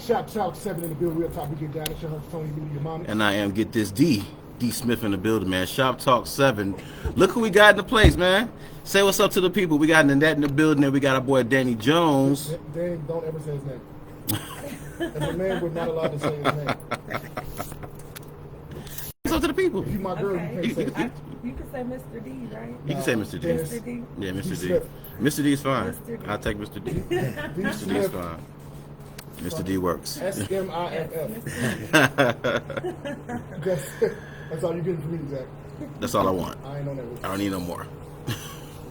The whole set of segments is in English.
ShopTalk7 in the building. Real talk, we get down. It's your host, Tony, your mom. And I am Get This D Smith in the building, man. ShopTalk7. Look who we got in the place, man. Say what's up to the people. We got Nanette in the building, and we got our boy Danny Jones. Danny, don't ever say his name. As a man, we're not allowed to say his name. What's up to the people? If you my girl, Okay. you can't say it. You can say Mr. D, right? You can say Mr. D. Mr. D. Yeah, Mr. D. Smith. Mr. D is fine. Mr. D. I'll take Mr. D. D Mr. D is Smith, fine. Mr. D works. SMIFF. That's all you're getting from me, Zach. That's all I want. I ain't on that with I don't need no more.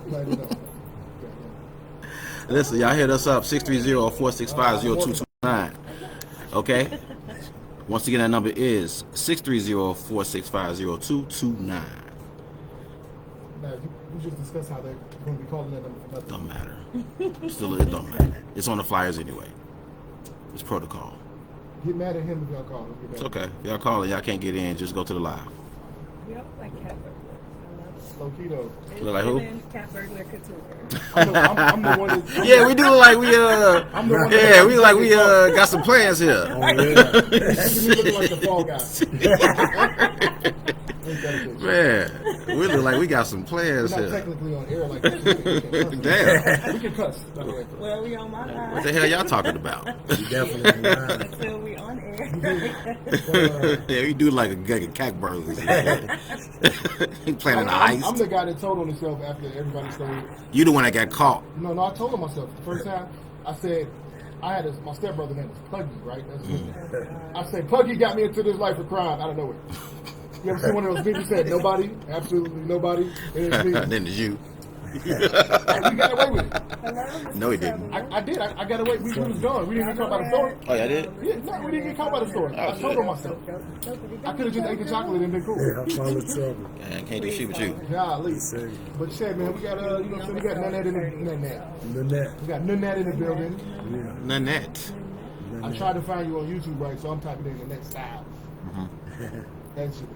Glad you know. Listen, y'all hit us up 630-465-0229. Okay? Once again, that number is 630-465-0229. Now, we just discussed how they're going to be calling that number for nothing. Don't matter. Still, it don't matter. It's on the flyers anyway. It's protocol. Get mad at him if y'all call him. It's okay. If y'all call and y'all can't get in, just go to the live. We all like cat burglar. I love it. Low key though. Look like who? And cat burglar couture. I'm the one that. Yeah, we do look like we I'm the one that- yeah, we like we got some plans here. Look at me looking like the fall guy. Man, we look like we got some We're plans not here. technically on air like that. We can Damn. We can cuss. by the way. Well, we on my What line the hell y'all talking about? You definitely not. until we on air. Yeah, we do like a cat burglar. Planning the I'm heist. the guy that told on himself after everybody started. You the one that got caught. No, I told on myself. The first time, I said, my stepbrother name was Puggy, right? That's his name. I said, Puggy got me into this life of crime out of nowhere. You ever see one of those people said, nobody, absolutely nobody, and it's me. Then it's you. And we got away with it. No, he didn't. I did. I got away. We was gone. We didn't get caught by the store. Oh, y'all did? Yeah, no, we didn't get caught by the store. I told on myself. I could have just ate the chocolate and been cool. Yeah, I follow trouble. I can't do shit with you. Golly. See, But shit, man, we got we got Nanette in the Nanette. Nanette. We got Nanette in the building. Yeah. Nanette. I tried to find you on YouTube, right? So I'm typing in Nanette style. That shit.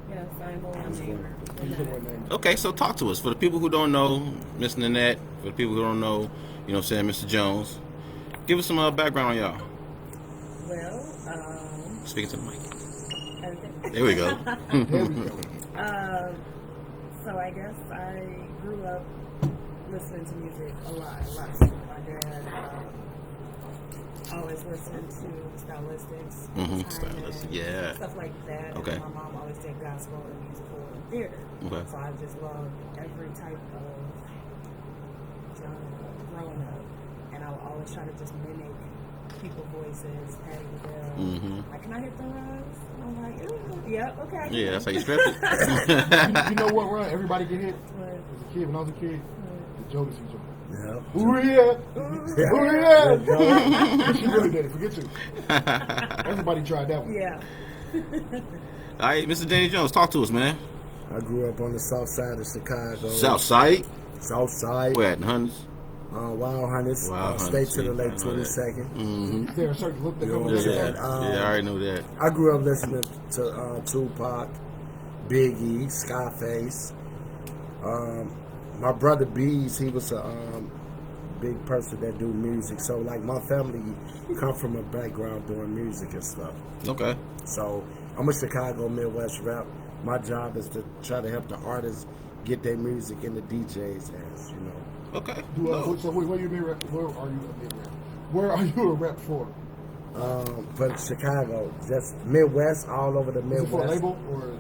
Yes, I'm a one namer. Use the one name. Okay, so talk to us. For the people who don't know Miss Nanette, for the people who don't know, you know what I'm saying, Mr. Jones, give us some background on y'all. Well, Speaking to the mic. everything. There we go. There we go. So I guess I grew up listening to music a lot. My dad always listened to stylistics, Stylistics, yeah. stuff like that. Okay. And my mom always did gospel and musical and theater. Okay. So I just loved every type of genre growing up, and I would always try to just mimic people's voices, Patty LaBelle. Like, can I hit the rise? And I'm like, ooh, yep, okay. Yeah, that's how you strip it. You know what run everybody get hit? But, As a kid, when I was a kid, the Jodeci joint. Yeah. Ooh yeah! Ooh yeah! She really did it. Forget you. Everybody tried that one. yeah. All right, Mr. Danny Jones, talk to us, man. I grew up on the south side of Chicago. South Side? South side. Where at? Hunters? Wild Hunters. Wild Stay Hunters, to the yeah, late I know that. 22nd. Is there a certain look that You goes know with what I'm that? saying? Yeah, I already know that. I grew up listening to Tupac, Biggie, Scarface. My brother Bees, he was a big person that do music. So like my family come from a background doing music and stuff. Okay. So I'm a Chicago Midwest rap. My job is to try to help the artists get their music in the DJs' hands, you know. Okay. So where you rep? Where are you a mid rep? Where are you a rep for? For Chicago, just Midwest, all over the Is it Midwest. for a label or?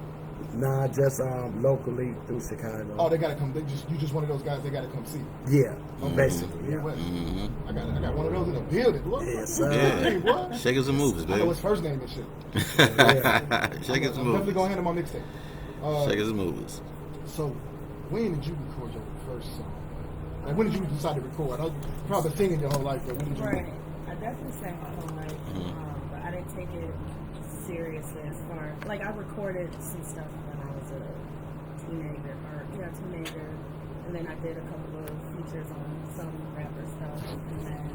Nah, just locally through Chicago. Oh, they gotta come. You just one of those guys. They gotta come see. Yeah, basically. Yeah. Midwest. I got one of those in the building. Look. Yes, sir. Hey, Yeah. what? Shakers and movers, I know baby. his first name and shit. Shakers I'm and definitely movers. gonna hand him my mixtape. Shakers and movers. So, when did you record your first song? Like, when did you decide to record? I know you've probably been singing your whole life, but when did you? Right. I definitely sang my whole life, but I didn't take it seriously as far. Like, I recorded some stuff when I was a teenager, and then I did a couple of features on some rapper stuff, and then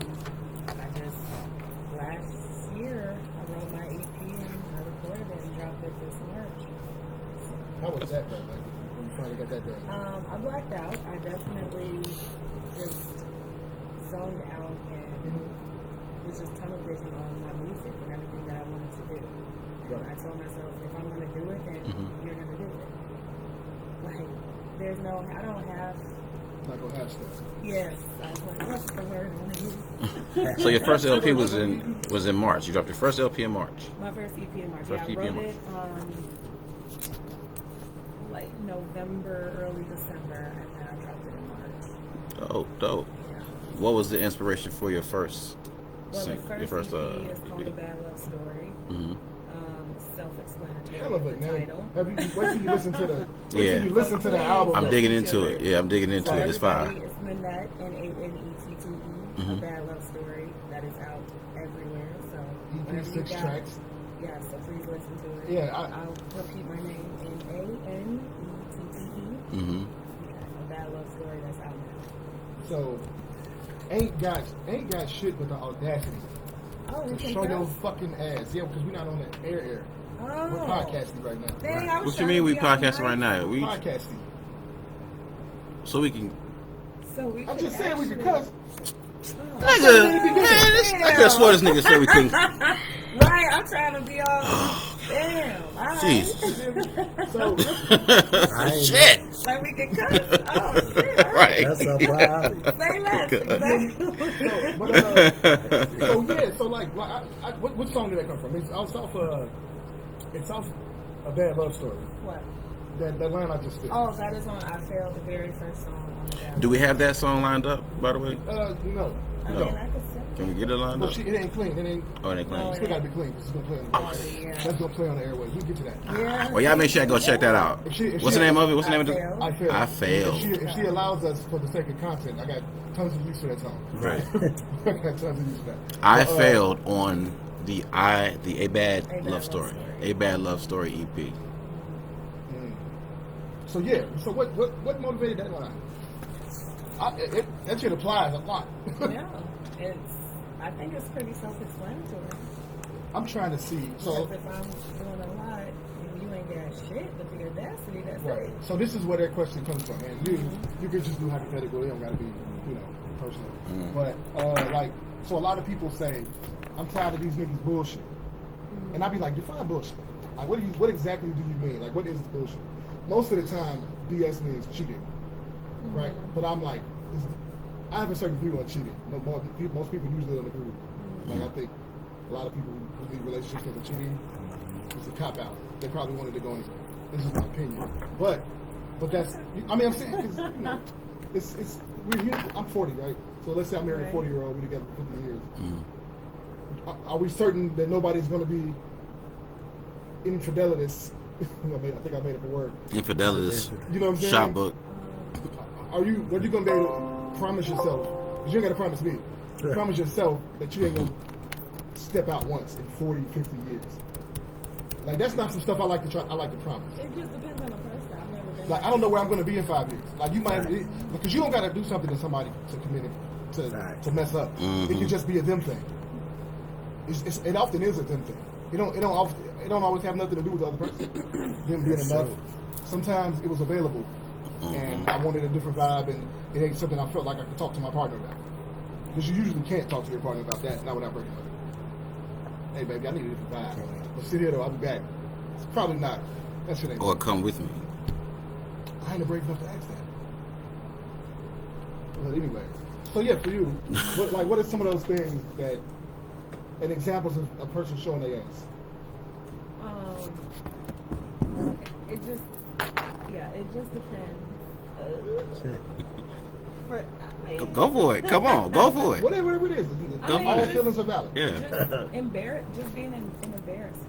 I just last year I wrote my EP and I recorded it and dropped it this March. How was that, though? Like, when you finally got that done? I blacked out. I definitely just zoned out and was just tunnel vision on my music and everything that I wanted to do. And I told myself, if I'm going to do it, then you're going to do it. Like, there's no, I don't have. Not gonna have stuff. Yes, I was like, what's the word I want to use? So your first LP was in March. You dropped your first LP in March. My first EP in March. First Yeah, EP I in wrote March. it like November, early December, and then I dropped it in March. Oh, dope. Yeah. What was the inspiration for your first? Well, the first EP is called EP? A Bad Love Story. Mhm. Self-explanatory. Hell of it, the man. title. Have you, wait till you listen to the. Wait Yeah. till you listen to the album. I'm digging into it. Yeah, I'm digging into So it. It's fire. everybody, it's Nanette, Nanette, A Bad Love Story, that is out everywhere. So whenever you 6 got- tracks. Yeah, so please listen to it. Yeah, I'll repeat my name Nanette. Mm-hmm. A Bad Love Story, that's out now. So ain't got shit but the audacity Oh, we to can show your cuss? fucking ass. Yeah, because we're not on the air. Oh. We're podcasting right now. Dang, I was What you trying mean to we be all podcasting right nice. now? We Podcasting. so we can. So we I'm could just saying we actually- can cuss. Nigga, man, I just swear this nigga said we couldn't. Right, I'm trying to be all. Damn. All right. Jeez. So I ain't Shit. Like we can cuss. Oh, shit. All Right. That's a problem. Say less. Exactly. so yeah, so like what song did that come from? It's off A Bad Love Story. What? That line I just did. Oh, that is on I Failed, the very first song on the album. Do we have that song lined up, by the way? No. I No. mean, I could say. Can we get it lined Well, up? it ain't clean. It ain't. Oh, it ain't No, clean. It still gotta be clean. 'Cause it's gonna play on the airways. Yeah. That's gonna play on the airways. We'll get to that. Yeah. Well, y'all make sure I go check that out. If What's she- the name of it? What's the name of I it? Failed. I failed. I failed. If she allows us for the sake of content, I got tons of use for that song. Right. I got tons of use for that. I But, failed on the A Bad Bad Love Love Story. Story. A Bad Love Story E EP. So yeah. So what motivated that line? That shit applies a lot. Yeah. I think it's pretty self-explanatory. I'm trying to see. So Because if I'm doing a lot and you ain't got shit, but the audacity, that's right. it. So this is where that question comes from, and you could just do hypothetical. It don't gotta be personal. But so a lot of people say, I'm tired of these niggas bullshit, and I be like, define bullshit. Like what exactly do you mean? Like what is bullshit? Most of the time, BS means cheating, right? But I'm like, I have a certain view on cheating. Most people usually don't agree. Like I think a lot of people who leave relationships because of cheating, it's a cop out. They probably wanted to go anyway. This is my opinion, but that's. I mean, I'm saying because it's we're here. I'm 40, right? So let's say I married a 40-year-old. We together for 50 years. Are we certain that nobody's going to be infidelitous? I think I made up a word. Infidelitous. You know what I'm saying? Shop book. What are you going to be able to promise yourself? Because you ain't got to promise me. Right. Promise yourself that you ain't going to step out once in 40, 50 years. Like, that's not some stuff I like to try. I like to promise. It just depends on the person. I've never been. Like, I don't know where I'm going to be in 5 years. Like, you might, because you don't got to do something to somebody to commit it, to mess up. It can just be a them thing. It often is a them thing. It don't always have nothing to do with the other person. Them being enough. Sometimes it was available, and I wanted a different vibe, and it ain't something I felt like I could talk to my partner about. Because you usually can't talk to your partner about that, not without breaking up. Hey, baby, I need a different vibe. But sit here though, I'll be back. It's probably not. That shit ain't. Or come with me. I ain't brave enough to ask that. But anyway, so yeah, for you, what are some of those things that, and examples of a person showing their ass? It just depends. Go for it. Come on. Go for it. Whatever it is, Go all for it. feelings are valid. Yeah. Just being an embarrassment.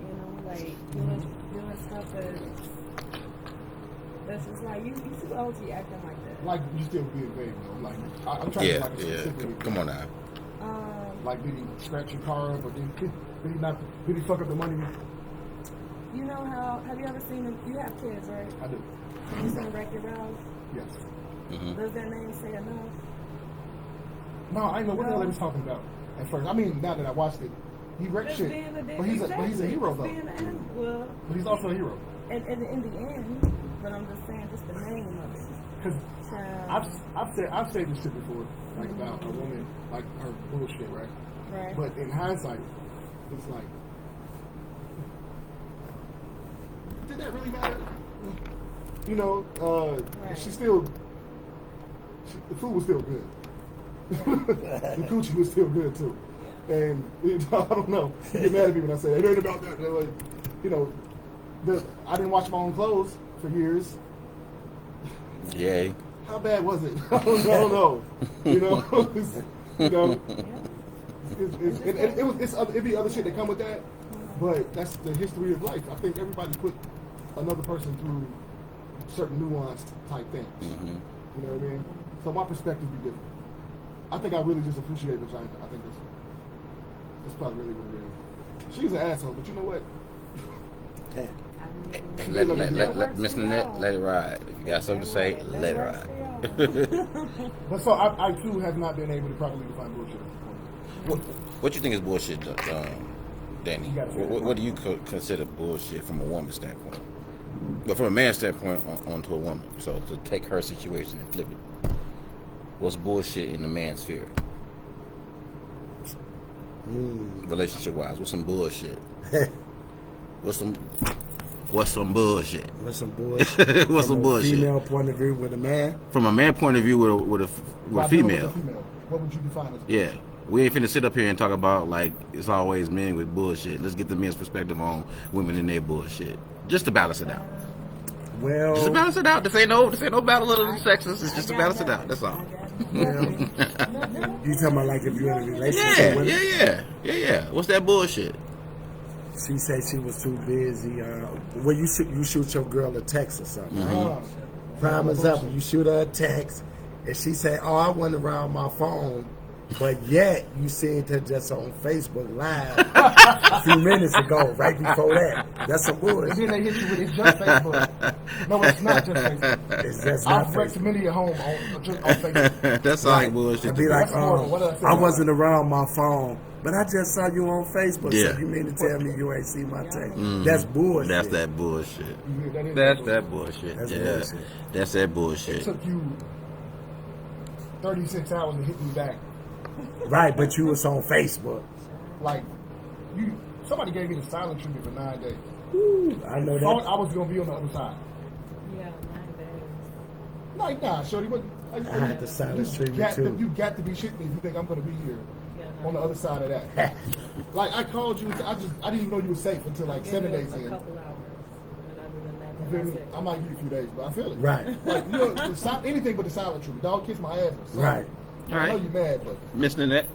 You know, like doing stuff that's just like you too old to be acting like that. Like you still being vague though. Like I'm trying Yeah. to like Yeah. specifically. Come on now. Like did he scratch your car up, or did he fuck up the money? You know how? Have you ever seen them? You have kids, right? I do. Have you seen Wreck-It Ralph? Yes. Does that name say enough? No, I didn't know what the hell they was talking about at first. I mean, now that I watched it, he wrecked Just shit. being But he's a hero though. Well, But he's also a hero. and in the end, but I'm just saying, just the name of it. because I've said this shit before, like about a woman, like her bullshit, right? Right. But in hindsight, it's like, did that really matter? You know, Right. the food was still good. The coochie was still good too. And I don't know. You get mad at me when I say it ain't about that. They're like, you know, I didn't wash my own clothes for years. Yay. How bad was it? I don't know. You know, it'd be other shit that come with that, but that's the history of life. I think everybody put another person through certain nuanced type things. Mm-hmm. You know what I mean? So my perspective be different. I think I really just appreciate vagina. I think that's probably really what it is. She's an asshole, but you know what? Let Miss Nanette, let it ride. If you got something to say, let it ride. But so I too have not been able to properly define bullshit. What you think is bullshit, Danny? What do you consider bullshit from a woman's standpoint? But from a man's standpoint, onto a woman. So to take her situation and flip it. What's bullshit in the man's sphere? Relationship wise, what's some bullshit? What's some bullshit? What's some bullshit? What's some bullshit? Female point of view with a man. From a man point of view with a female. What would you define as? Yeah, we ain't finna sit up here and talk about like it's always men with bullshit. Let's get the men's perspective on women and their bullshit, just to balance it out. Well, Just to balance it out. This ain't no battle of the sexes. It's just to balance it out. That's all. well, you talking about like if you're in a relationship with her? Yeah. What's that bullshit? She said she was too busy. Well, you shoot your girl a text or something. Right? Prime example, you shoot her a text, and she say, "Oh, I went around my phone," but yet you seen her just on Facebook Live a few minutes ago, right before that. That's some And bullshit. then they hit you with it's just Facebook. No, it's not just Facebook. It's just not I've wrecked Facebook. many at home on Facebook. That's all bullshit. I'd be like, That's horrible. What did I say I about wasn't around my phone, but I just saw you on Facebook. Yeah. So you mean to tell me you ain't see my text? That's bullshit. That's that bullshit. That That's that bullshit. That's Yeah. bullshit. That's that It bullshit. took you 36 hours to hit me back. Right, but you was on Facebook. Like, somebody gave me the silent treatment for 9 days. Ooh, I know Thought that. I was gonna be on the other side. Yeah, 9 days. Like, nah, shorty, what? I had the silent treatment too. You got to be shitting me if you think I'm gonna be here Yeah, no. on the other side of that. Like, I called you. I didn't even know you were safe until like 7 days A in. couple hours. And other than that, You feel that's me? it. I might give you a few days, but I feel it. Right, Like, you know, anything but the silent treatment. Dog kiss my ass. Or something. right. All I know right. you mad, but Miss Nanette,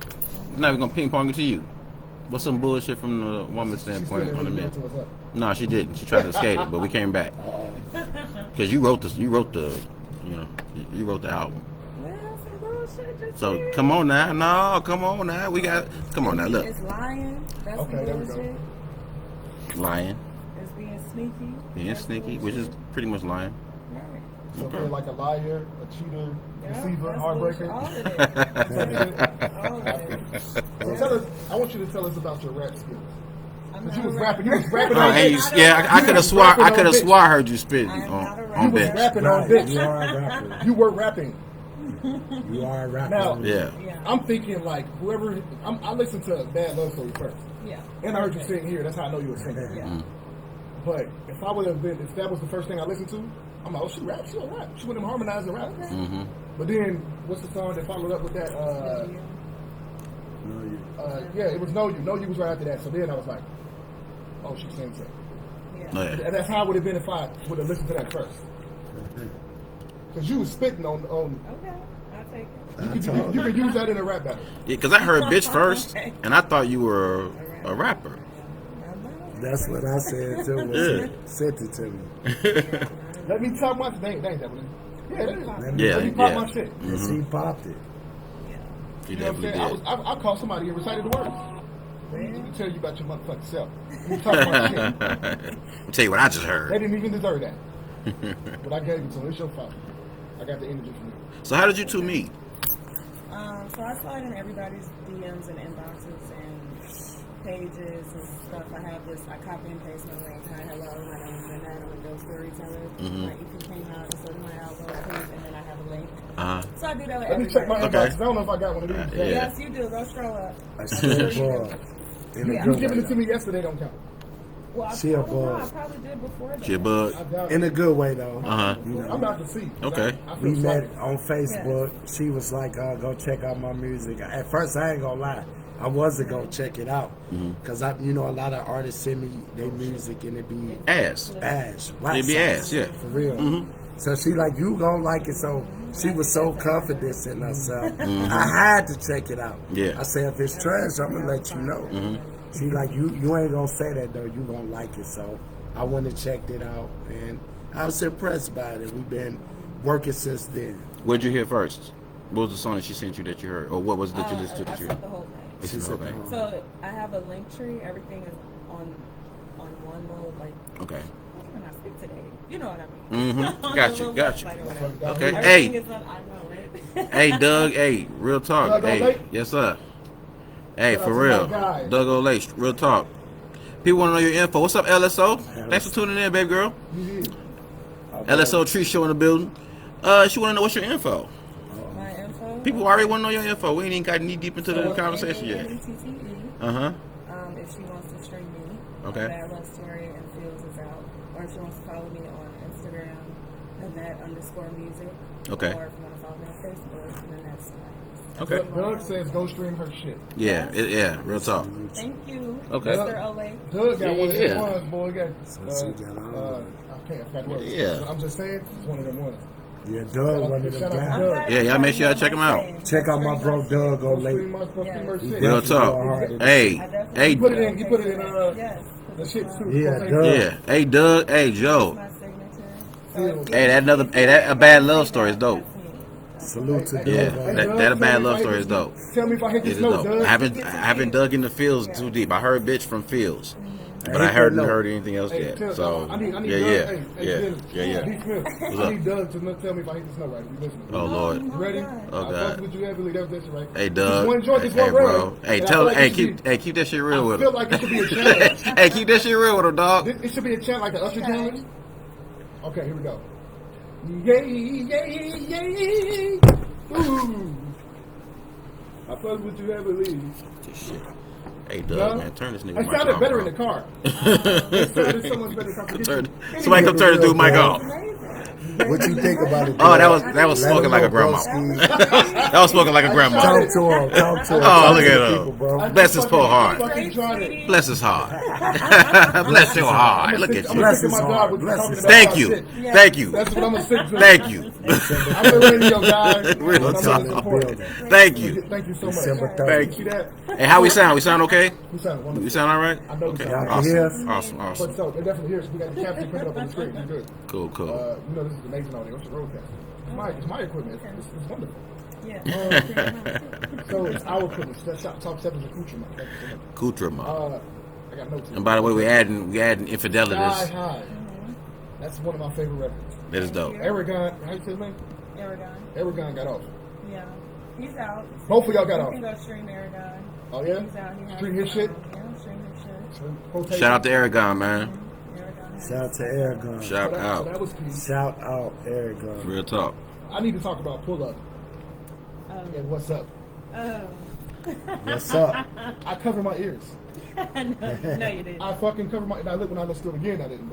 now we're gonna ping pong it to you. What's some bullshit from the woman's she's standpoint still on the in men? to us up. No, she didn't. She tried to escape it, but we came back. Cause you wrote the album. Well, some bullshit. Just So here. come on now, come on now. Come on now, look, It's lying. That's Okay, some there we go. bullshit. lying, It's being sneaky. being That's sneaky, which bullshit. is pretty much lying. Right. So they're like a liar, a cheater, Yeah, deceiver, that's heartbreaker. bullshit. All of it. All of it. So tell us. I want you to tell us about your rap skills. I'm Cause not you was a rapping. You rapper. was rapping Oh, on hey, bitch. I could have swore I heard you spitting I am not a on rapper. You was bitch. rapping on Right. bitch. You are a rapper. You were rapping. You are a rapper. Now, Yeah. Yeah. I'm thinking like whoever. I listened to Bad Love Story first, Yeah. and I heard you sing here. That's how I know you were singing. Yeah. But if I would have been, if that was the first thing I listened to, I'm like, oh, she rap. She don't rap. She wouldn't harmonize and rap. Okay. Mm-hmm. But then, what's the song that followed up with that? Yeah, it was No You. No You was right after that. So then I was like, oh, she sings it. Yeah. Oh, yeah. And that's how it would have been if I would have listened to that first. Because you was spitting on. Okay. I'll take it. You could use that in a rap battle. Yeah, because I heard bitch first, and I thought you were a rapper. That's what I said too. When Yeah. she sent it to me. Let me talk my thing. Dang, that was it. Yeah, that is. Yeah, Let me pop yeah. my shit. And she popped it. You You know what I'm definitely saying? did. I called somebody and recited the words. Let me tell you about your motherfucking self. Let me talk my shit. I'll tell you what I just They heard. didn't even deserve that. But I gave it to them. It's your fault. I got the energy from you. So how did you two meet? So I slide in everybody's DMs and inboxes, and pages and stuff. I have this. I copy and paste my link. Hi, hello, my name is Nanette. I'm a ghost storyteller. My EP came out, so my album, please, and then I have a link. So I do that with Let me check my everybody. inbox. I don't know if I got one of these. Yes, you do. Go scroll up. I still bug. You giving it to me yesterday don't count. Well, She a I bug. probably did before that. She a bug. I doubt In it. a good way though. I'm about to see. Okay. I We feel met slighted. on Facebook. She was like, "Go check out my music." At first, I ain't gonna lie, I wasn't gonna check it out because a lot of artists send me their music and it be Ass. wax It be sauce, ass, yeah. for real. So she like, "You gonna like it?" So she was so confident in herself. I had to check it out. Yeah. I said, "If it's trash, I'm gonna let you know." She like, "You ain't gonna say that though. You gonna like it." So I went and checked it out, and I was impressed by it. We've been working since then. What'd you hear first? What was the song that she sent you that you heard? Or what was it that you listened to I that you sent heard? the whole thing. This is okay. So I have a link tree. Everything is on one little like. Okay. When I speak today, you know what I mean. On Got the you, little got you. website or whatever. Okay. Everything Hey. is on, I know it. Hey, Doug. Hey, real talk. Doug Hey, Olay? yes, sir. Hey, Shout for out to real. my guy. Doug Olay, real talk. People want to know your info. What's up, LSO? Thanks for tuning in, baby girl. LSO Tree Show in the building. She want to know what's your info. My info. People already want to know your info. We ain't even got knee deep into the So, conversation yet. NANETTE. Uh-huh. If she wants to stream me, Okay. My Bad Love Story and Feels is out. Or if she wants to follow me on Instagram, Nanette_music. Okay. Or if you want to follow me on Facebook, Nanette Style. Okay. Doug says go stream her shit. Yeah, yeah, real talk. Thank you, Okay. Mr. Olay. Doug got one of Yeah. them ones, boy. Got, So she got all I can't forget what it Yeah. is. I'm just saying, it's one of them ones. Yeah, Doug, one of them Shout out to guys. Doug. Yeah, y'all make sure y'all check him out. Check out my bro Doug Go stream Olay. my stream her shit. Real talk. Hey, hey, You put it in, Yes. the shit too. Yeah, Doug. Doug. yeah. Hey, Doug. Hey, Joe. My signature. Hey, that a bad love story is dope. Salute to Doug. Yeah, Olay. that a bad love story is dope. Tell me if I hit It this is note, dope. Doug. I haven't dug in the fields too deep. I heard bitch from fields, but I hit haven't that note. heard anything else Hey, yet. tell- So I need yeah, Doug. yeah, Hey, yeah, Dennis. yeah. D Smith. What's I up? need Doug to tell me if I hit this note right. You listening? Oh Lord. You ready? Oh, I God. fuck with you heavily. That was right. Hey, Just Doug. one joint, just Hey, one bro. round. Hey, And I tell. feel like Hey, it should be- keep that shit real I with feel him. like it should be a challenge. Hey, keep that shit real with him, dog. It should be a challenge, like the Usher challenge. Okay, here we go. Yay, yay, yay. Ooh. I fuck with you heavily. Shit. Hey, Doug, No? man, turn this nigga It mic sounded off, better bro. in the car. It sounded so much better in the car. Somebody come turn the dude mic off. What you think about it? Oh, Doug? that was Let smoking him like a know, grandma. broski. That was smoking like a grandma. Talk to him. Talk to him. Oh, Talk look to at the him. people, bro. Bless his poor heart. Fucking tried it. Bless his heart. Bless your heart. Look at I'm you. gonna Bless stick to his my heart. job with Bless talking his about Thank my you. shit. Thank you. That's what I'm gonna stick to. Thank you. I'm the radio guy. Real I'm talk. gonna support it. Thank you. Thank you so much. December You 30th. see that? Hey, how we sound? We sound okay? We sound wonderful. We sound all right? I know we Okay. sound Y'all can hear us? Awesome. Awesome. But so, it definitely hears. We got the caption coming up on the screen. We're good. Cool. You know, this is amazing audio. It's a roadcast. It's my equipment. It's wonderful. Yeah. So it's our equipment. That's ShopTalk7's accoutrement. Thank you so much. Accoutrement. I got notes. And by the way, we adding Sky infidelities. High. That's one of my favorite records. That is dope. Aragon, how you say his name? Aragon. Aragon got off. Yeah. He's out. Both of y'all got You off. can go stream Aragon. Oh yeah? He's out. He has Stream his shit? Yeah, stream his shit. Quotation. Shout out to Aragon, man. Aragon has Shout out to Aragon. Shout That out. was peace. Shout out Aragon. Real talk. I need to talk about pull up and what's up. Oh. What's up? I cover my ears. No, you didn't. I fucking cover my. Now look, when I listened to it again, I didn't.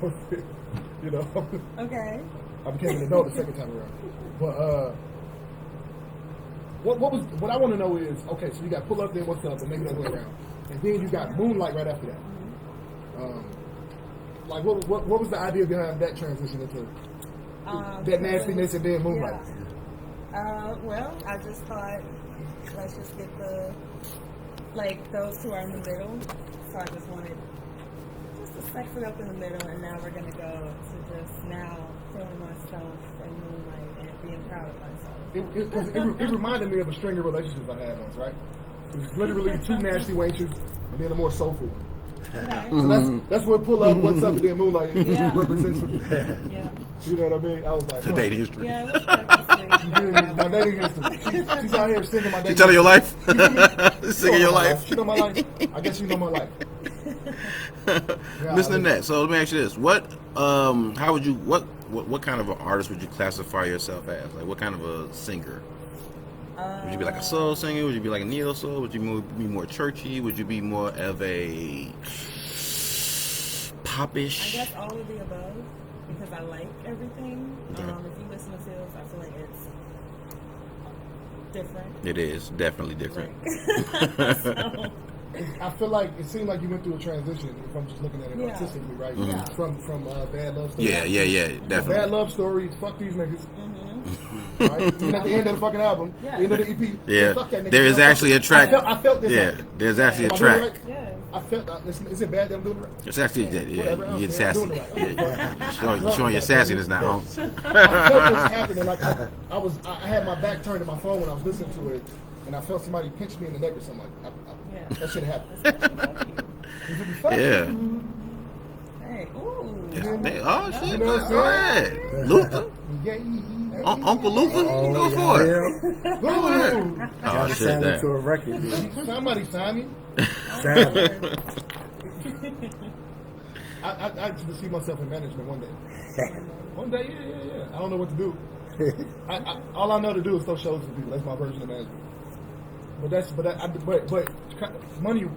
But you know, Okay. I became an adult the second time around. But what I want to know is, okay, so you got pull up, then what's up, and maybe that way around, and then you got moonlight right after that. Like what was the idea behind that transition into that nastiness and then moonlight? Yeah. Well, I just thought let's just get those two are in the middle, so I just wanted just to sex it up in the middle, and now we're gonna go to just now feeling myself and moonlight and being proud of myself. It reminded me of a string of relationships I had once, right? It was literally two nasty wenches and then a more soulful one. Okay. So that's what pull up, what's up, and then moonlight Yeah. represents. Yeah. You know what I mean? I was like, Today history. Yeah, it was purposely. My dating history. She's out here singing my dating. She telling your life. history. Singing your life. She know my life. I guess you know my life. Miss Nanette, so let me ask you this: what kind of an artist would you classify yourself as? Like, what kind of a singer? Would you be like a soul singer? Would you be like a neo soul? Would you be more churchy? Would you be more of a popish? I guess all of the above, because I like everything. Okay. If you listen to Sales, I feel like it's different. It is definitely different. So, I feel like it seemed like you went through a transition. If I'm just looking at it Yeah. artistically, right? Yeah. From Bad Love Story. Yeah, definitely. Bad Love Story. Fuck these niggas. mm-hmm. Right? Even at the end of the fucking album, Yeah. the end of the EP. Yeah, Fuck that nigga. there is actually a track. I felt this. Yeah, there's actually a Am I doing it track. right? Yeah. I felt. Is it bad that I'm doing it right? It's actually Whatever, you get I'm sassy. doing it right. Yeah, you're showing your sassiness now. I felt this happening. Like I had my back turned to my phone when I was listening to it, and I felt somebody pinch me in the neck or something. Yeah. That shit happened. That's It be fun. Yeah. Hey, ooh. Oh shit! You know what I'm Go ahead, Luther, Yeah. Uncle Luther, go for it. Yeah. Go ahead. Oh Gotta shit! sign it to That. a record. Dude. Somebody sign me. Sign it. I actually see myself in management one day. One day, yeah. I don't know what to do. All I know to do is throw shows for people. That's my version of management. But money,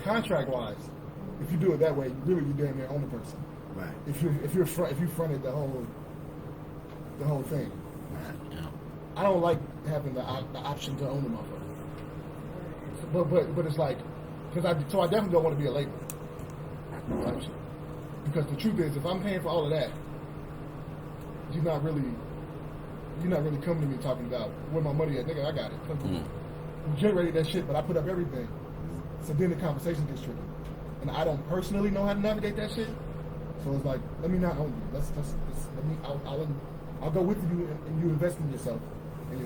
contract wise, if you do it that way, you damn near own the person. Right. If you fronted the whole thing. Yeah. I don't like having the option to own the motherfucker. But it's like, so I definitely don't want to be a label type shit. Because the truth is, if I'm paying for all of that, you're not really coming to me talking about where my money at, nigga. I got it. Come to me. You generated that shit, but I put up everything. So then the conversation gets tricky, and I don't personally know how to navigate that shit. So it's like, let me not own you. Let's let me. I'll go with you, and you invest in yourself, and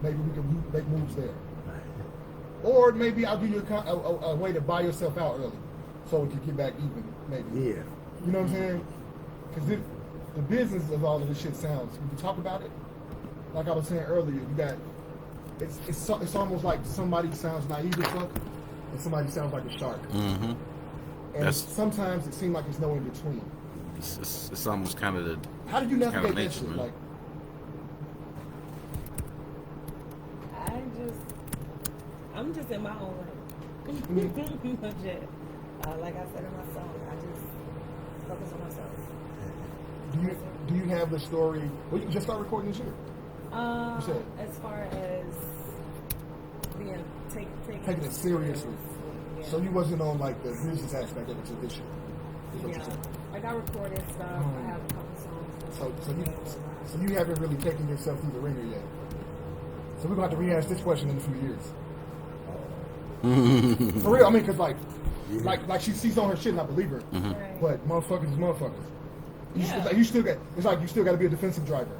maybe we can make moves there. Or maybe I'll give you a way to buy yourself out early, so we can get back even. Maybe. Yeah. You know what I'm saying? Because the business of all of this shit sounds. When you talk about it, like I was saying earlier, you got. It's almost like somebody sounds naive as fuck, and somebody sounds like a shark. Mm-hmm. And sometimes it seems like it's no in between. It's almost kind of the. How do you navigate that nature, shit? man. Like, I'm just in my own way. Legit. Like I said in my song, I just focus on myself. do you have the story? Well, you just start recording this year. You said. As far as being Taking it seriously. Yeah. So you wasn't on like the business aspect of it until this year. Is what Yeah. you're saying. Like I recorded stuff. I have a couple songs. So you haven't really taken yourself through the ringer yet. So we're gonna have to rehash this question in a few years. For real, I mean, cause like she sees on her shit, and I believe her. Right. But motherfuckers is motherfuckers. Yeah. You still got to be a defensive driver,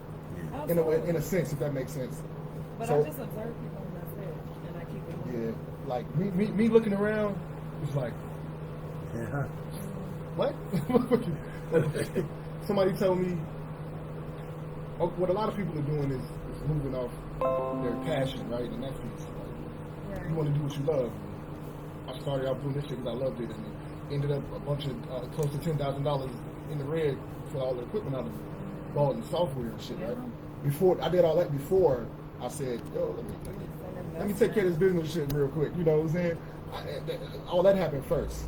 Absolutely. in a sense, if that makes sense. But So- I just observe people and that's it, and I keep it moving. Yeah, like me looking around, it's like, Yeah. what? Somebody told me, what a lot of people are doing is moving off their passion, right? And that's piece. Like, you want to do what you love. I started out doing this shit because I loved it, and it ended up a bunch of close to $10,000 in the red for all the equipment I bought and software and shit, right? Before I did all that, before I said, yo, let me take care of this business shit real quick. You know what I'm saying? All that happened first.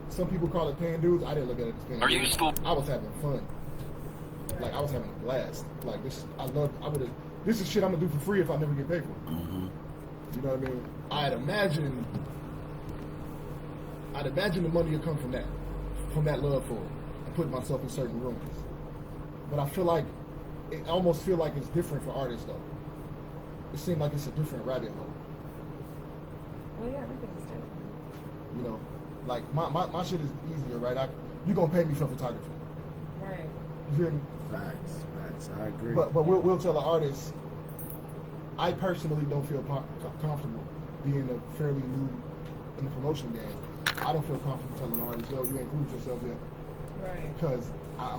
Some people call it paying dues. I didn't look at it as paying dues. Are you still? I was having fun. Like I was having a blast. Like this, this is shit I'm gonna do for free if I never get paid for it. Mm-hmm. You know what I mean? I'd imagine the money would come from that love for it, and putting myself in certain rooms. But I feel like it almost feel like it's different for artists though. It seems like it's a different rabbit hole. Well, yeah, everything's different. You know, like my shit is easier, right? You gonna pay me for photography. Right. You hear me? Facts. I agree. But we'll tell the artist. I personally don't feel comfortable being a fairly new in the promotion game. I don't feel comfortable telling an artist, yo, you ain't proved yourself yet. Right. Because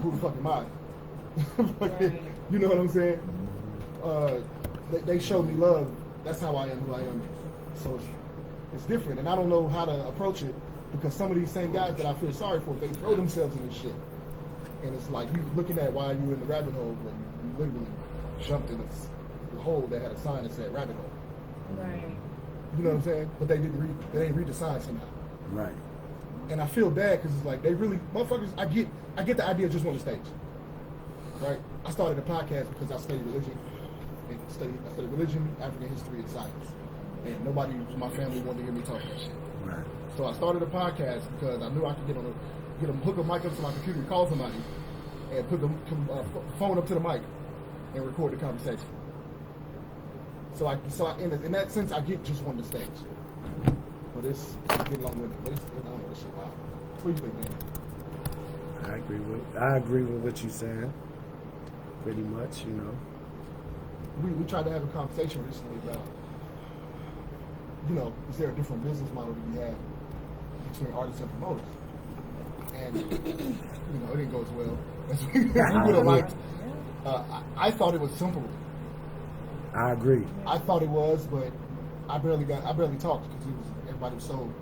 who the fuck am I? Right. You know what I'm saying? They showed me love. That's how I am who I am. So it's different, and I don't know how to approach it because some of these same guys that I feel sorry for, they throw themselves in this shit, and it's like you looking at why you in the rabbit hole when you literally jumped in the hole that had a sign that said rabbit hole. Right. You know what I'm saying? But they didn't read the sign somehow. Right. And I feel bad because it's like they really motherfuckers. I get the idea of just on the stage, right? I started a podcast because I studied religion, I studied religion, African history, and science, and nobody in my family wanted to hear me talk that shit. Right. So I started a podcast because I knew I could hook a mic up to my computer, call somebody, and put the phone up to the mic, and record the conversation. So in that sense, I get just on the stage. But it's getting long with it. But I don't know this shit. Wow. What do you think, man? I agree with what you're saying. Pretty much, you know. We tried to have a conversation recently about, you know, is there a different business model that we have between artists and promoters? And, you know, it didn't go as well as we would have liked. I thought it was simple. I agree. I thought it was, but I barely talked because everybody was so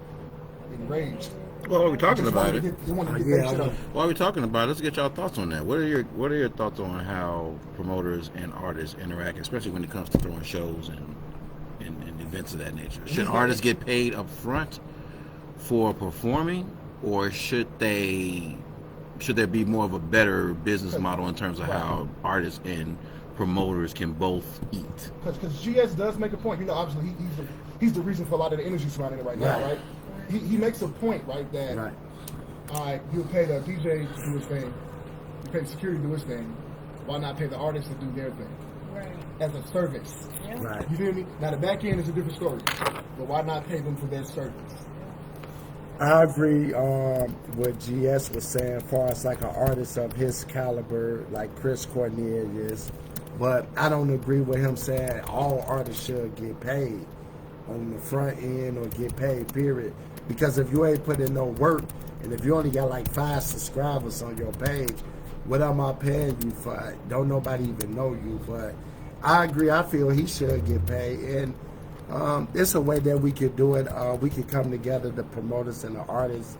enraged. Well, while we're talking about it, While we're talking about it, let's get y'all thoughts on that. What are your thoughts on how promoters and artists interact, especially when it comes to throwing shows and events of that nature? Should artists get paid up front for performing, or should there be more of a better business model in terms of how artists and promoters can both eat? Because GS does make a point. You know, obviously he's the reason for a lot of the energy surrounding it right now, right? He makes a point, right, that all right, you'll pay the DJ to do his thing, you pay the security to do his thing, why not pay the artist to do their thing? Right. As a service. Yeah. Right. You feel me? Now the back end is a different story. But why not pay them for their service? I agree what GS was saying as far as like an artist of his caliber, like Chris Cornelius. But I don't agree with him saying all artists should get paid on the front end or get paid, period. Because if you ain't put in no work, and if you only got like 5 subscribers on your page, what am I paying you for? Don't nobody even know you. But I agree. I feel he should get paid. And it's a way that we could do it. We could come together, the promoters and the artists,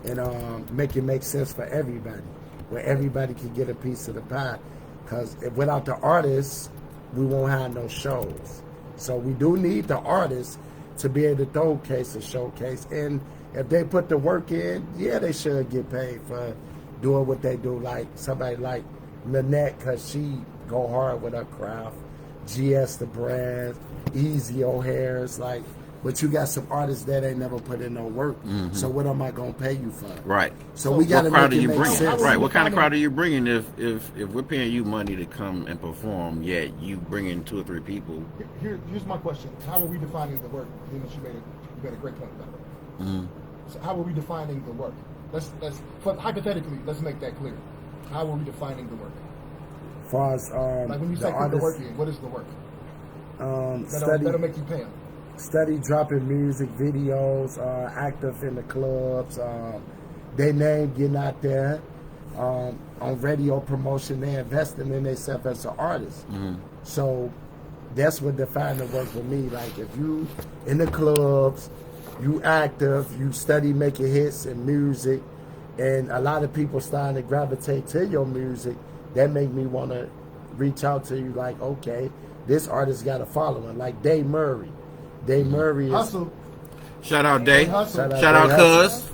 and make it make sense for everybody, where everybody can get a piece of the pie. Because without the artists, we won't have no shows. So we do need the artists to be able to showcase. And if they put the work in, yeah, they should get paid for doing what they do. Like somebody like Nanette, because she go hard with her craft. GS the brand, Easy O'Hare's, like, but you got some artists that ain't never put in no work. Mm-hmm. So what am I gonna pay you for? Right. So we got to make it make sense. Right. What kind of crowd are you bringing if we're paying you money to come and perform, yet you bring in 2 or 3 people? Here's my question: how are we defining the work? You made a great point about it. Mm-hmm. So how are we defining the work? Let's hypothetically, let's make that clear. How are we defining the work? As far as like when you say put the work in, what is the work? That'll make you pay them. Study dropping music videos, active in the clubs, their name getting out there, on radio promotion. They investing in themselves as an artist. Mm-hmm. So that's what defines the work for me. Like if you in the clubs, you active, you study making hits and music, and a lot of people starting to gravitate to your music, that make me want to reach out to you like, okay, this artist got a following. Like Dave Murray. Dave Murray is... Hustle. Shout out Dave. Shout out Cuz.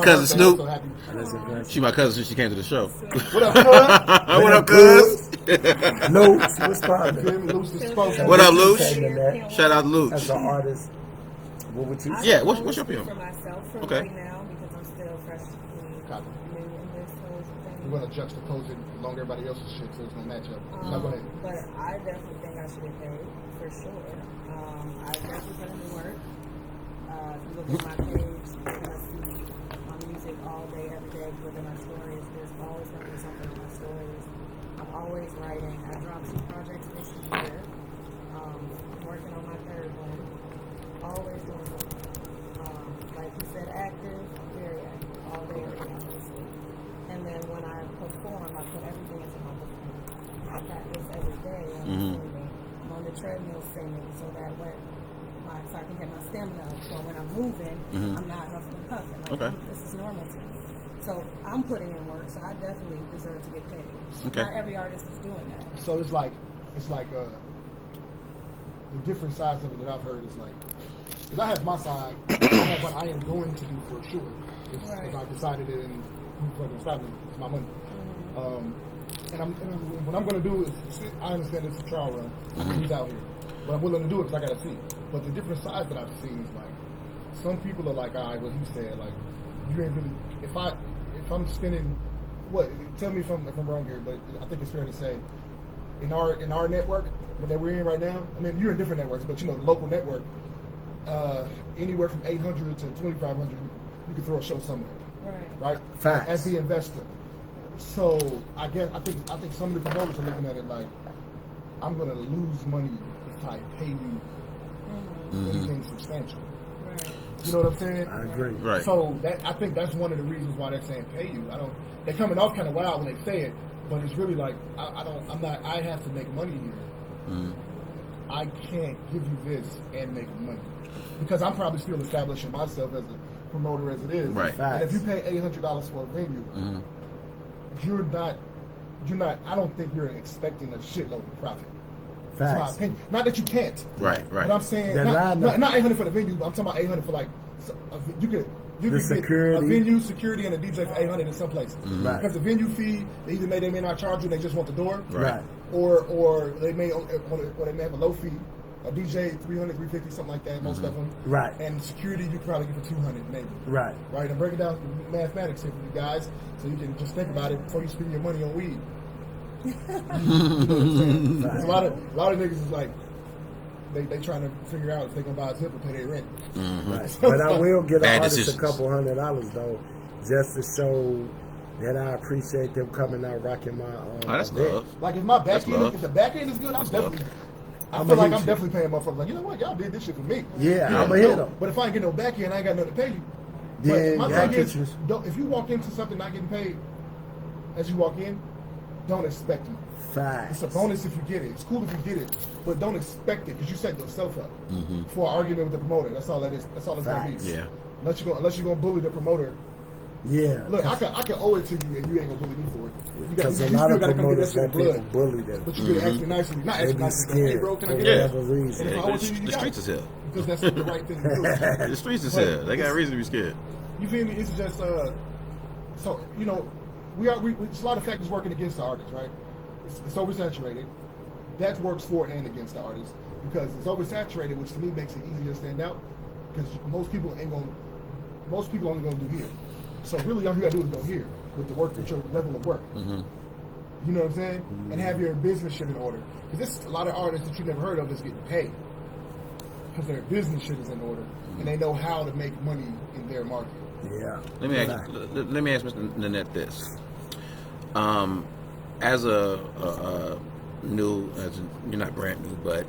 Cousin Snoop. She my cousin since she came to the show. What up, Cuz? What up, Cuz? Luke, what's poppin'? What up, Luke? Shout out Luke. As an artist, what would you say? Yeah, what's your opinion? For myself, okay. Right now, because I'm still freshly new in this whole thing. We're gonna juxtapose it along everybody else's shit, so it's gonna match up. Go ahead. But I definitely think I should get paid for sure. I definitely put in the work. If you look at my page, you're gonna see my music all day, every day. Look at my stories. There's always gonna be something in my stories. I'm always writing. I dropped 2 projects this year. I'm working on my 3rd one. Always doing something. Like you said, active, very active, all day, every day, honestly. And then when I perform, I put everything into my performance. practice every day. I'm on the treadmill singing so that so I can get my stamina up. So when I'm moving, I'm not huffing and puffing. Like, this is normal to me. So I'm putting in work, so I definitely deserve to get paid. Okay. Not every artist is doing that. So it's like the different sides of it that I've heard is like, because I have my side, I have what I am going to do for sure. If I decided it and fucking stop it, it's my money. And what I'm going to do is, I understand it's a trial run. He's out here. But I'm willing to do it because I got to see. But the different sides that I've seen is like, some people are like, all right, what he said, like, you ain't really, if I'm spending, tell me if I'm wrong here, but I think it's fair to say, in our network that we're in right now, I mean, you're in different networks, but you know, the local network, anywhere from 800 to 2,500, you can throw a show somewhere. Right? Facts. As the investor. So I think some of the promoters are looking at it like, I'm gonna lose money if I pay you anything substantial. You know what I'm saying? I agree. Right. So I think that's one of the reasons why they're saying pay you. They're coming off kind of wild when they say it, but it's really like I have to make money here. I can't give you this and make money because I'm probably still establishing myself as a promoter as it is. Right. And if you pay $800 for a venue, you're not. I don't think you're expecting a shitload of profit. Facts. That's my opinion. Not that you can't. Right. But I'm saying not 800 for the venue. But I'm talking about 800 for like you could security. get a venue, security, and a DJ for 800 in some places. Right. Because the venue fee, they may not charge you. They just want the door. Right. Or they may have a low fee. A DJ 300, 350, something like that. Most of them. Right. And security, you could probably get for 200 maybe. Right. Right. And break it down to mathematics here for you guys, so you can just think about it before you spend your money on weed. You know what I'm saying? A lot of niggas is like they trying to figure out if they gonna buy a zip or pay their rent. Right. But I will get an artist decisions. a couple $100 though, just to show that I appreciate them coming out rocking my. That's event. love. Like if my back That's end, love. if the back end is good, I'm definitely. I I'm feel a like hit I'm you. definitely paying motherfuckers. Like, you know what, y'all did this shit for me. Yeah, I'm a hit 'em. But if I ain't getting no back end, I ain't got nothing to pay you. Yeah, But my yeah, thing is, pictures. if you walk into something not getting paid as you walk in, don't expect it. Facts. It's a bonus if you get it. It's cool if you get it, but don't expect it because you set yourself up for an argument with the promoter. That's all that is. That's all it's gonna be. Facts. Yeah. Unless you're gonna bully the promoter. Yeah. Look, I can owe it to you, and you ain't gonna bully me for it. Because a you lot still of gotta come get that promoters shit in let people blood. bully them. But you can ask me nicely, not They ask me be nicely. Hey, scared bro, can I for get Yeah. that? whatever reason. And if I owe it to you, you The got streets it. is hell. Because that's the right thing to do. The streets is But hell. They got a reason to be scared. You feel me? It's just so you know, it's a lot of factors working against the artist, right? It's oversaturated. That works for and against the artist because it's oversaturated, which to me makes it easier to stand out. Because most people only gonna do here. So really, all you gotta do is go here with the work, with your level of work. You know what I'm saying? And have your business shit in order. Because there's a lot of artists that you never heard of that's getting paid because their business shit is in order and they know how to make money in their market. Yeah. Let me ask Mr. Nanette this. As you're not brand new, but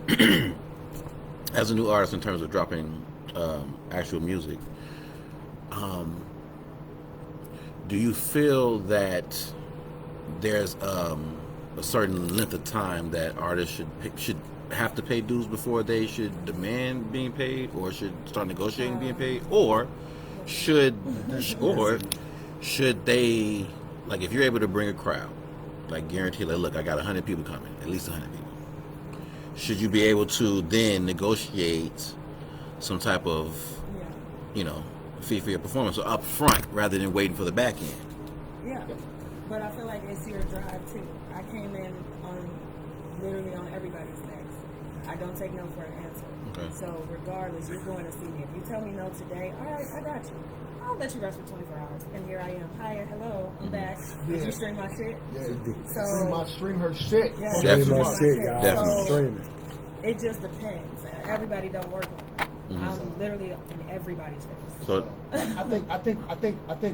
as a new artist in terms of dropping actual music, do you feel that there's a certain length of time that artists should have to pay dues before they should demand being paid, or should start negotiating being paid, or should they, like, if you're able to bring a crowd, like guarantee, like, look, I got 100 people coming, at least 100 people, should you be able to then negotiate some type of, fee for your performance up front rather than waiting for the back end? Yeah, but I feel like it's your drive too. I came in literally on everybody's necks. I don't take no for an answer. Okay. So regardless, you're going to see me. If you tell me no today, all right, I got you. I'll let you rest for 24 hours. And here I am. Hi, hello, I'm back. Did you stream my shit? Yeah. Stream her shit. Yeah. Definitely. My shit, y'all. Definitely. Streaming. It just depends. Everybody don't work on it. I'm literally in everybody's face. So I think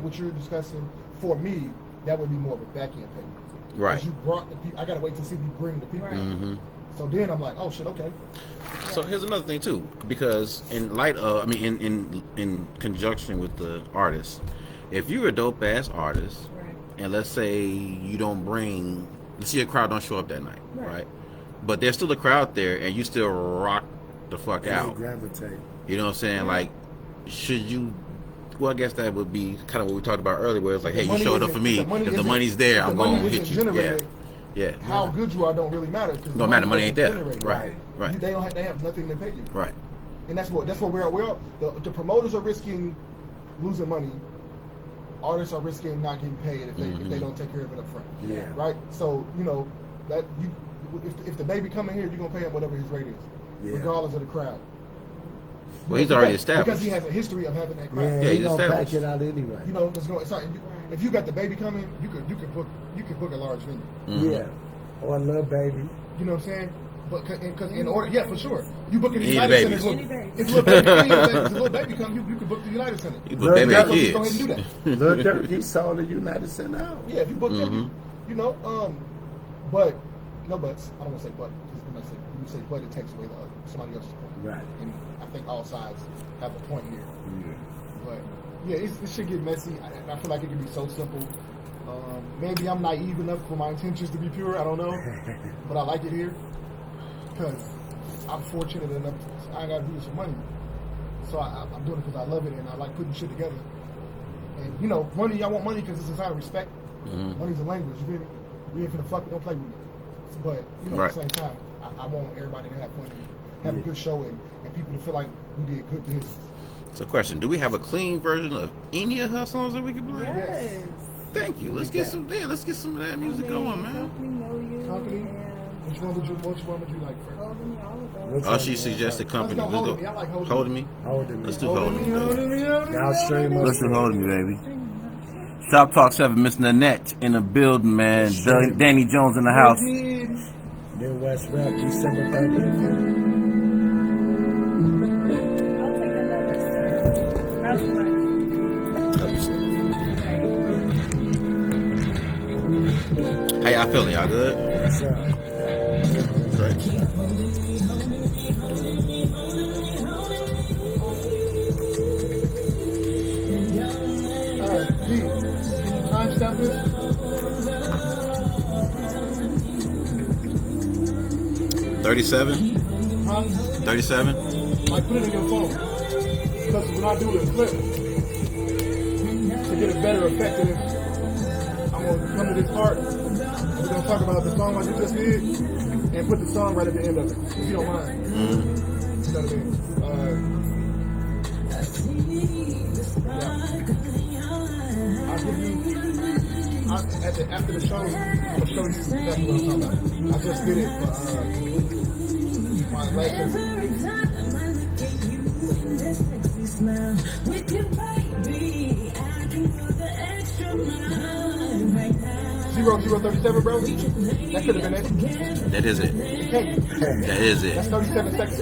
what you're discussing, for me, that would be more of a back end payment. Right. 'Cause you brought the people. I gotta wait to see you bring the people. Right. So then I'm like, oh shit, okay. So here's another thing too, because in light of, in conjunction with the artist, if you're a dope ass artist, Right. and let's say you don't bring You see a crowd don't show up that night, right? But there's still a crowd there, and you still rock the fuck out. Gravitate. You know what I'm saying? Like, should you? Well, I guess that would be kind of what we talked about earlier, where it's like, hey, you showed up for me. If the money's there, I'm going to hit you. Yeah. How good you are don't really matter. Don't matter. Money ain't there. Right. They have nothing to pay you. Right. And that's what we're the promoters are risking losing money. Artists are risking not getting paid if they don't take care of it up front. Yeah. Right. So that if the baby coming here, you're gonna pay him whatever his rate is, regardless of the crowd. Well, he's already established because he has a history of having that crowd. Yeah, he's gonna pack it out anyway. If you got the baby coming, you could book a large venue. Yeah, or a little baby. You know what I'm saying? But because in order, for sure, you book in the Need United babies. Center. If a little baby comes, you can book the United Center. You book baby Go ahead and kids. do that. Lil Durk, he sold the United Center out. Yeah, if you book them, but no buts. I don't want to say but. Because when you say but, it takes away somebody else's point. Right. And I think all sides have a point here. Yeah. But yeah, it should get messy. I feel like it can be so simple. Maybe I'm naive enough for my intentions to be pure. I don't know, but I like it here because I'm fortunate enough. I got to do this for money, so I'm doing it because I love it and I like putting shit together. And money. I want money because it's a sign of respect. Money's a language. You feel me? We ain't finna fuck. Don't play with me. But at the same time, I want everybody to have fun, have a good show, and people to feel like we did good business. So, question: do we have a clean version of any of her songs that we can play? Yes. Thank you. Let's get some. Yeah, let's get some of that music going, man. Company. Which one would you like first? Holding me, all of those. Oh, she suggested company. Let's go Let's Holding Me. I like Holding Holding Me. Holding me. Let's do Holding Me. Y'all stream us. Let's do Holding Me, baby. ShopTalk7, Miss Nanette in the building, man. Danny Jones in the house. Midwest Rap, December 30th. I'll take another. How y'all feeling? Y'all good? What's up? Great. Time stamp it. 37? Huh? 37? Like put it in your phone. Because when I do the clip, to get a better effect in it, I'm going to come to this part. We're going to talk about the song like you just did and put the song right at the end of it, if you don't mind. You know what I mean? I'll give you, after the show, I'm going to show you exactly what I'm talking about. I just did it for my last 0037, bro. That could have been it. That is it. That is it. That's 37 seconds.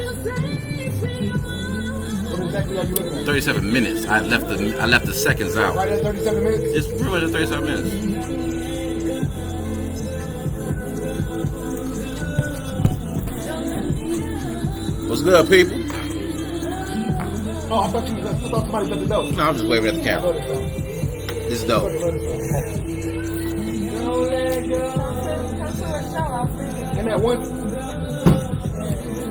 What exactly are you looking at? 37 minutes. I left the seconds out. Right at 37 minutes? It's pretty much at 37 minutes. What's good, people? Oh, I thought somebody let the dope. No, I'm just waving at the camera. This is dope. And that one.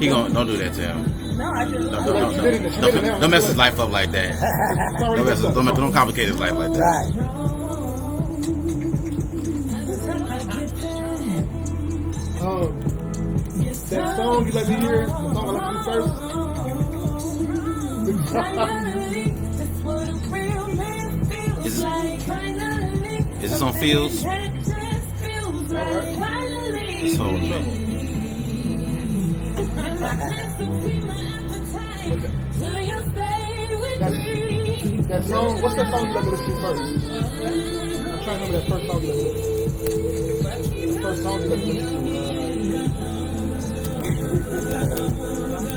He don't do that to him. No, I just Don't mess his life up like that. Don't complicate his life like that. Right. That song you let me hear, the song I let you first. Is this on Fields? It's holding up. That song, what's that song you let me listen to first? I'm trying to remember that first song you let me listen to. The first song you let me listen to.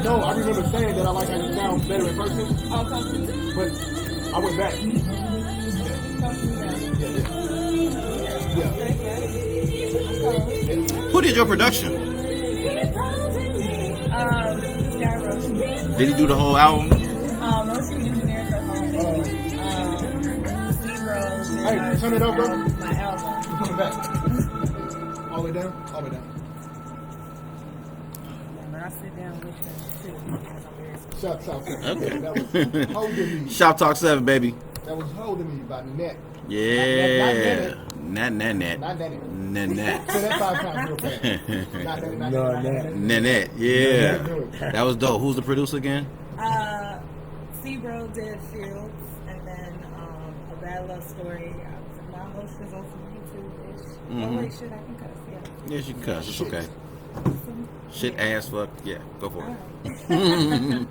No, I remember saying that I like how you sound better in person, but I went back. Who did your production? Did he do the whole album? Most engineers are home. Zero. Hey, turn it up, bro. My album. You're coming back. All the way down? All the way down. But I sit down with them too. Because I'm very ShopTalk7. Okay. That was holding me. ShopTalk7, baby. That was holding me by Nanette. Yeah. Nanette. Not Nanette. Nanette. Say that 5 times real fast. Not Nanette. Nanette. Yeah. That was dope. Who's the producer again? Sebro did Fields, and then A Bad Love Story. My host is on some YouTube-ish. Oh wait, shit, I can cuss, yeah. Yes, you can cuss. It's okay. Shit, ass, fuck. Yeah, go for it. Alright.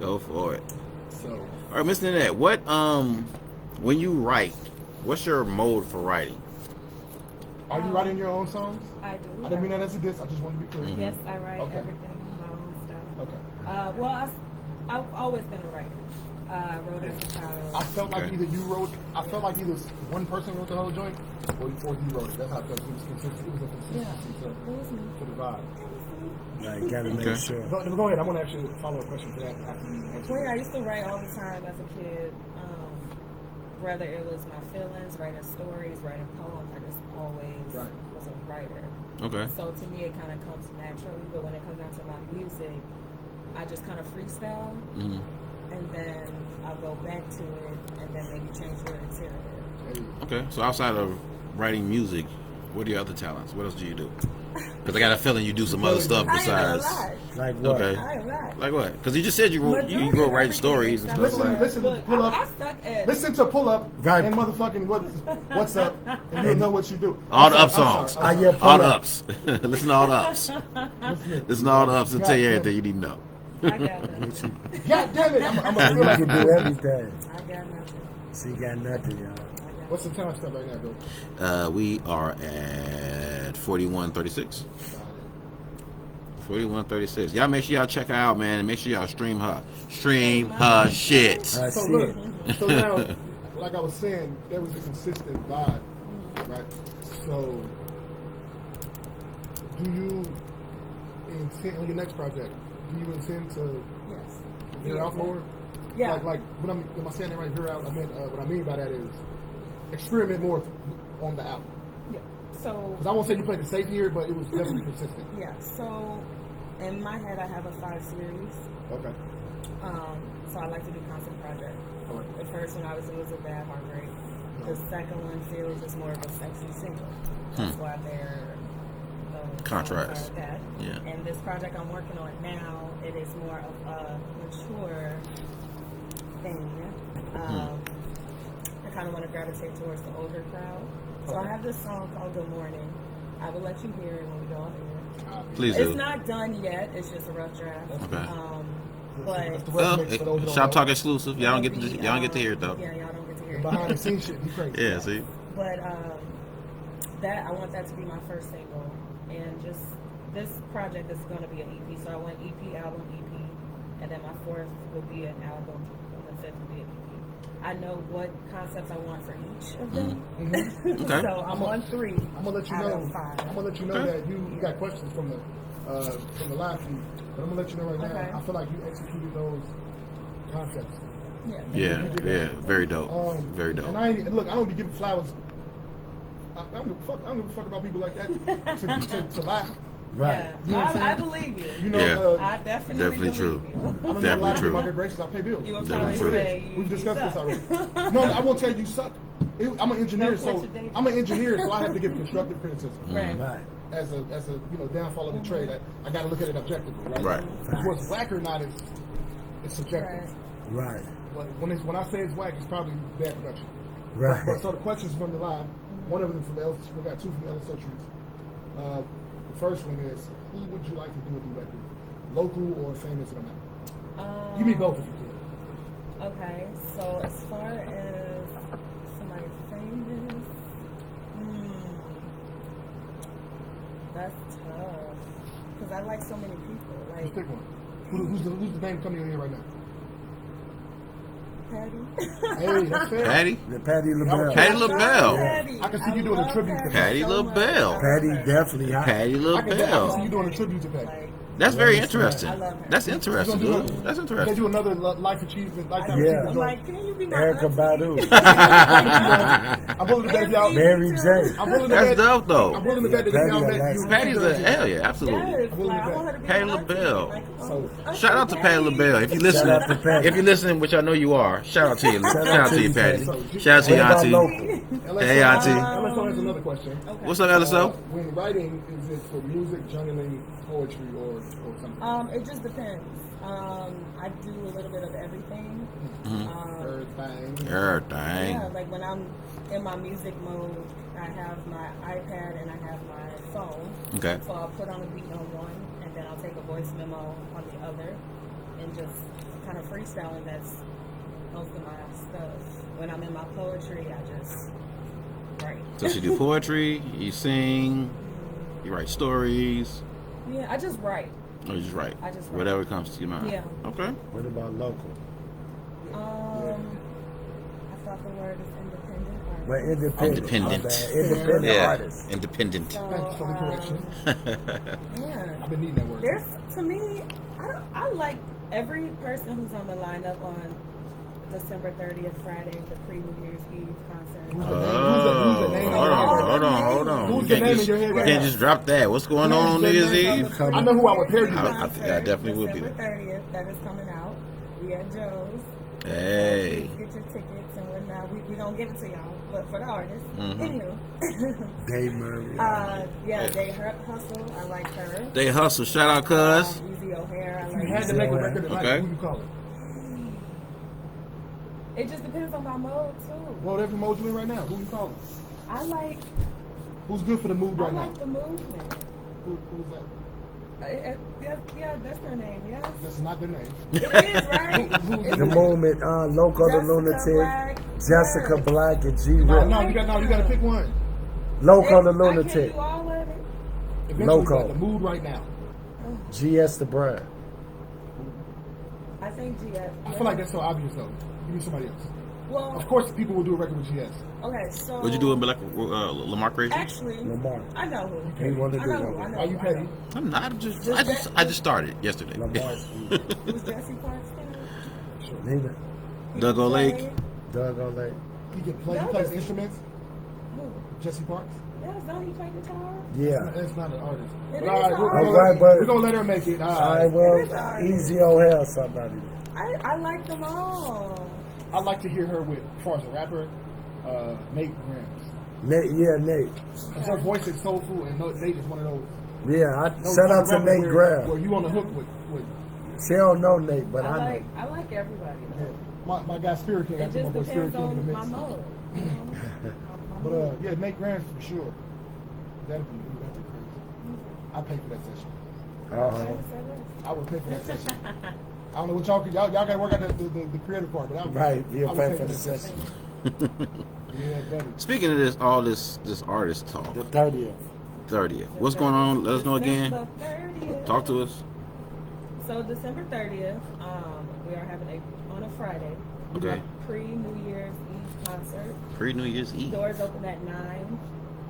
Go for it. So, All right, Miss Nanette, what when you write, what's your mode for writing? are you writing your own songs? I do. I didn't mean that as a diss. I just want to be clear. Yes, I write Okay. everything, my own stuff. Okay. Well, I've always been a writer. I wrote as a child. I felt like Okay. either you wrote. I felt like either one person wrote the whole joint, or you wrote it. That's how I felt. It was consistent. It was a consistency It was me. to the vibe. Like, gotta make Okay. sure. Go ahead. I'm gonna ask you a follow-up question for that after you answer. Well, yeah, I used to write all the time as a kid. Whether it was my feelings, writing stories, writing poems, I just always Right. was a writer. Okay. So to me, it kind of comes naturally. But when it comes down to my music, I just kind of freestyle, Mm-hmm. and then I'll go back to it, and then maybe change lyrics here and there. Hey, Okay. So outside of writing music, what are your other talents? What else do you do? Because I got a feeling you do some other stuff I ain't gonna besides. lie. Like what? Okay. I ain't lie. Like what? Because you just said you wrote writing stories and stuff. Listen to Pull I Up. stuck at. Listen to Pull Up Right. and motherfucking what's up, and you'll know what you do. All the I'm up songs. sorry. yeah, All pull the up. ups. Listen to all the ups. Listen to all the ups and tell you everything you need to know. I got nothing. God damn it! I'm You gonna feel like can do everything. I got nothing. She got nothing, y'all. What's the time stuff right now, bro? We are at 41:36. 41:36. Y'all make sure y'all check her out, man, and make sure y'all stream her. Stream her shit. I So see look, it. so now, like I was saying, there was a consistent vibe, right? So, do you intend on your next project? Do you intend to Yes. veer out more? Yeah. Like when am I saying that right? Veer out. I mean, what I mean by that is experiment more on the album. Yeah. So. Because I won't say you played it safe here, but it was definitely consistent. Yeah. So, in my head, I have a 5 series. Okay. So I like to do constant projects. All right. The first one I was a bad heartbreak. The second one, Feels, is more of a sexy single. That's why they're Contrast. songs are that. Yeah. And this project I'm working on now, it is more of a mature thing. I kind of want to gravitate towards the older crowd. So I have this song called Good Morning. I will let you hear it when we go on here. Please It's do. not done yet. It's just a rough draft. Okay. But Well, Shop Talk exclusive. Y'all don't get to hear it though. Yeah, y'all don't get to hear it. Behind the scenes shit, you crazy. Yeah. See. But that I want that to be my first single, and just this project is going to be an EP. So I want EP, album, EP, and then my fourth would be an album, and the fifth would be an EP. I know what concepts I want for each of them. Okay. So I'm on 3. I'm gonna let you out know. of 5. I'm gonna let you know Okay. that you got questions from the live feed, but I'm gonna let you know right now. Okay. I feel like you executed those concepts. Yeah. Yeah. Very dope. Very And dope. I ain't, look, I don't be giving flowers. I don't give a fuck. I don't give a fuck about people like that to lie. Right. Yeah. You know what I'm saying? I believe you. You know, Yeah. I definitely Definitely believe true. you. I don't know a Definitely lot of true. people out there gracious. I pay bills. You were Definitely trying to true. say We've discussed this suck. already. No, I won't tell you suck. I'm an engineer, That's what so you think. I'm an engineer, so I have to give constructive criticism. Right. Right. As a downfall of the trade, I got to look at it objectively, right? Right. What's whack or not is subjective. Right. Right. But when I say it's whack, it's probably bad production. Right. But so the questions from the live, one of them from we got 2 from Ella Socials. The first one is, who would you like to do a duet with? Local or famous or not? You mean both if you can. Okay, so as far as somebody famous, that's tough. Because I like so many people. Just Like pick one. Who's the name coming in here right now? Patty. Hey, that's fair. Patty. The Patty LaBelle. Patty LaBelle. Patty. I can see you doing a love tribute to Patty so LaBelle. much. Patty definitely hot. Patty I can see LaBelle. you doing a tribute to Patty. Like, That's very interesting. I love her. That's interesting, You gonna dude. do That's They interesting. do another life achievement, lifetime Yeah. achievement. I'm like, can you be my Erica auntie? Badu, I'm willing to bet if y'all. Mary J. I'm willing to That's bet. dope, though. I'm willing to bet that if Patty y'all met likes you. Patty's a hell yeah, absolutely. Yes, like, I want her to be Patty my auntie. LaBelle. Like, So, Shout out to Patty LaBelle. If you listen, Shout out to Patty. if you listen, which I know you are, shout out to you. Shout out to you, Patty. Patty. Shout out to what you, about auntie. local? Hey, auntie. LSO has another question. Okay. What's up, LSO? When writing, is it for music, journaling, poetry, or something? It just depends. I do a little bit of everything. Everything. Everything. Yeah, like when I'm in my music mode, I have my iPad and I have my phone. Okay. So I'll put on a beat on one, and then I'll take a voice memo on the other, and just kind of freestyling. That's most of my stuff. When I'm in my poetry, I just write. So you do poetry, you sing, you write stories, Yeah, I just write. or you just write? I just write. Whatever comes to your mind. Yeah. Okay. What about local? I thought the word is independent. Or But independent. Independent. My bad. Independent Yeah. artists. Independent. So, Thank you for the correction. yeah. I've been needing that word. There's, to me, I like every person who's on the lineup on December 30th, Friday, the pre-New Year's Eve concert. Oh, Who's the name? hold on. Who's You the can't name in just, your head you right can't now? just drop that. What's going on New Year's Eve? I know who I would pair you with. I definitely would be December there. 30th, that is coming out. We at Joe's. Hey. Get your tickets and whatnot. We don't give it to y'all, but for the artists. Mhm. Anywho. Dave Murray. Yeah, they hustle. I like her. They hustle. Shout out, cuz. Easy O'Hare. I You like had her. to make a record tonight. Okay. Who you call it? It just depends on my mode too. Well, whatever mode you in right now. Who you calling? I like Who's good for the mood I right now? like the movement. Who's that? Yeah, that's her name. Yes, That's not their name. it is right. The moment, Loco the Jessica Lunatic, Black. Jessica Yes. Black, and G No, Rip. you got to pick one. Loco the I can't Lunatic, do all of it. Eventually, Loco. you got the mood right now. GS the Brad. I think GS. I feel like that's so obvious though. Give me somebody else. Well, Of course, people will do a record with GS. okay, so Would you do it like Lamar Crazy? Actually, Lamar. I know who. He wanted I to know do who. I it. know Are you who, I know petty? who. I'm not. I just started yesterday. Lamar. Who's Jesse Parks? Nina. Doug O'Lake. Doug O'Lake. He can play. He No, plays just- instruments. Who? Jesse Parks. Yes, don't he play guitar? Yeah. That's not an artist. It But is all right, an we're artist. gonna, All right, but- we're gonna let her make it. All All right. right, well, It is alright. Easy O'Hare, somebody. I like them all. I'd like to hear her with, as far as a rapper, Nate Grams. Nate. Because her voice is soulful, and Nate is one of those. Yeah, those shout out to rappers Nate where Graham. you on the hook with She don't know Nate, but I know. I like everybody. my guy Spirit King. I It think my just boy Spirit depends King in the on my mix. mode. You know? But yeah, Nate Grams for sure. That'd be crazy. I'd pay for that session. I would pay for that session. I don't know what y'all got to work out the creative part, but I would. Right, you'll I would pay pay for the session. Yeah, buddy. Speaking of this, all this artist talk. The 30th. 30th. What's going on? Let us know again. December 30th. Talk to us. So December 30th, we are having on a Friday. Okay. Pre-New Year's Eve concert. Pre-New Year's Eve. Doors open at 9.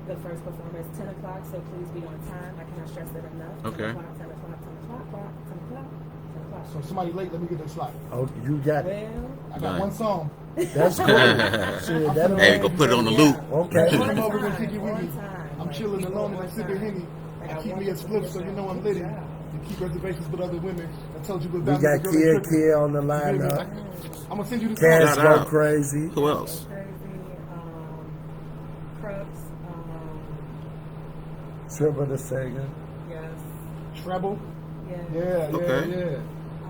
The first performance 10 o'clock, so please be on time. I cannot stress it enough. Okay. 10 o'clock, 10 o'clock, 10 o'clock, 10 o'clock, 10 o'clock. So if somebody late, let me get that slot. Oh, you got it. Well, I got Right. one song. That's cool. Shit, that'll Hey, go put it on the loop. Okay. I'm over there kicking with me. time. I'm chilling alone and I'm sipping Henny. I keep me a split so you know I'm litty. You keep reservations with other women. I told you We about got Kid on the lineup. I'm gonna send you the Cash song. Shout go out. crazy. Who else? Crazy, Crux, Triple the Sega. yes, Treble. yeah, Yeah, Okay. yeah.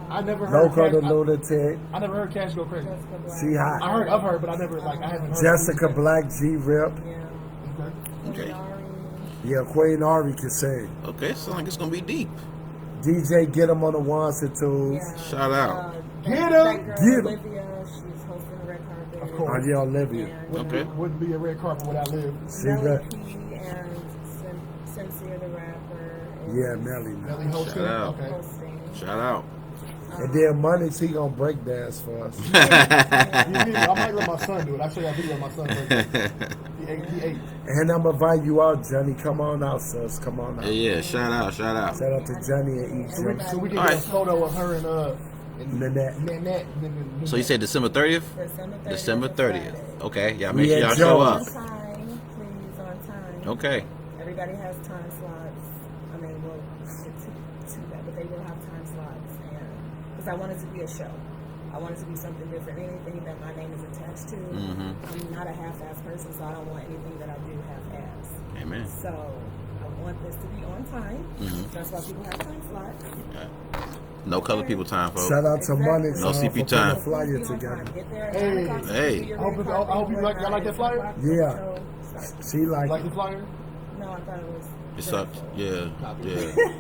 I never heard Loco the Cash, Lunatic. I never heard Cash go crazy. Jessica Black. She hot. I heard of her, but I never I haven't heard. Jessica Black, G Rip. Yeah. Okay. Okay. Ari. Yeah, Queen Ari can sing. Okay, sounds like it's gonna be deep. DJ get him on the ones and twos. Yeah. Shout out. Get 'em! That girl, Get 'em! Olivia, she's hosting the red carpet. Of course. Oh yeah, Olivia. And, Okay. Wouldn't be a red carpet without Liv. See Melly that? P and Sincere the rapper. Yeah, Melly. Nelly Shout hosting. out. Okay. Hosting. Shout out. And then Monix, he gonna break dance for us. I might let my son do it. I show you a video of my son break dance. He ate. And I'm gonna invite you out, Johnny. Come on out, sis. Come on out. Yeah, shout out. Shout out to Johnny and Egypt. So we can All get right. a photo of her and Nanette. So you said December 30th? December 30th. December 30th. Okay, y'all make sure Yeah, y'all show Joe. up. On time, please, on time. Okay. Everybody has time slots. I mean, well, too bad, but they will have time slots. And because I want it to be a show. I want it to be something different. Anything that my name is attached to. I'm not a half-ass person, so I don't want anything that I do half-ass. Amen. So I want this to be on time. That's why people have time slots. No color people time, folks. Shout out to Monix. No CP for putting time. the flyer Be on together. time. Get there at Hey. 9 o'clock to Hey. do your I hope red you carpet, like- y'all like that flyer? Yeah. So, She like Like the flyer? no, I thought it was. It sucked. Yeah.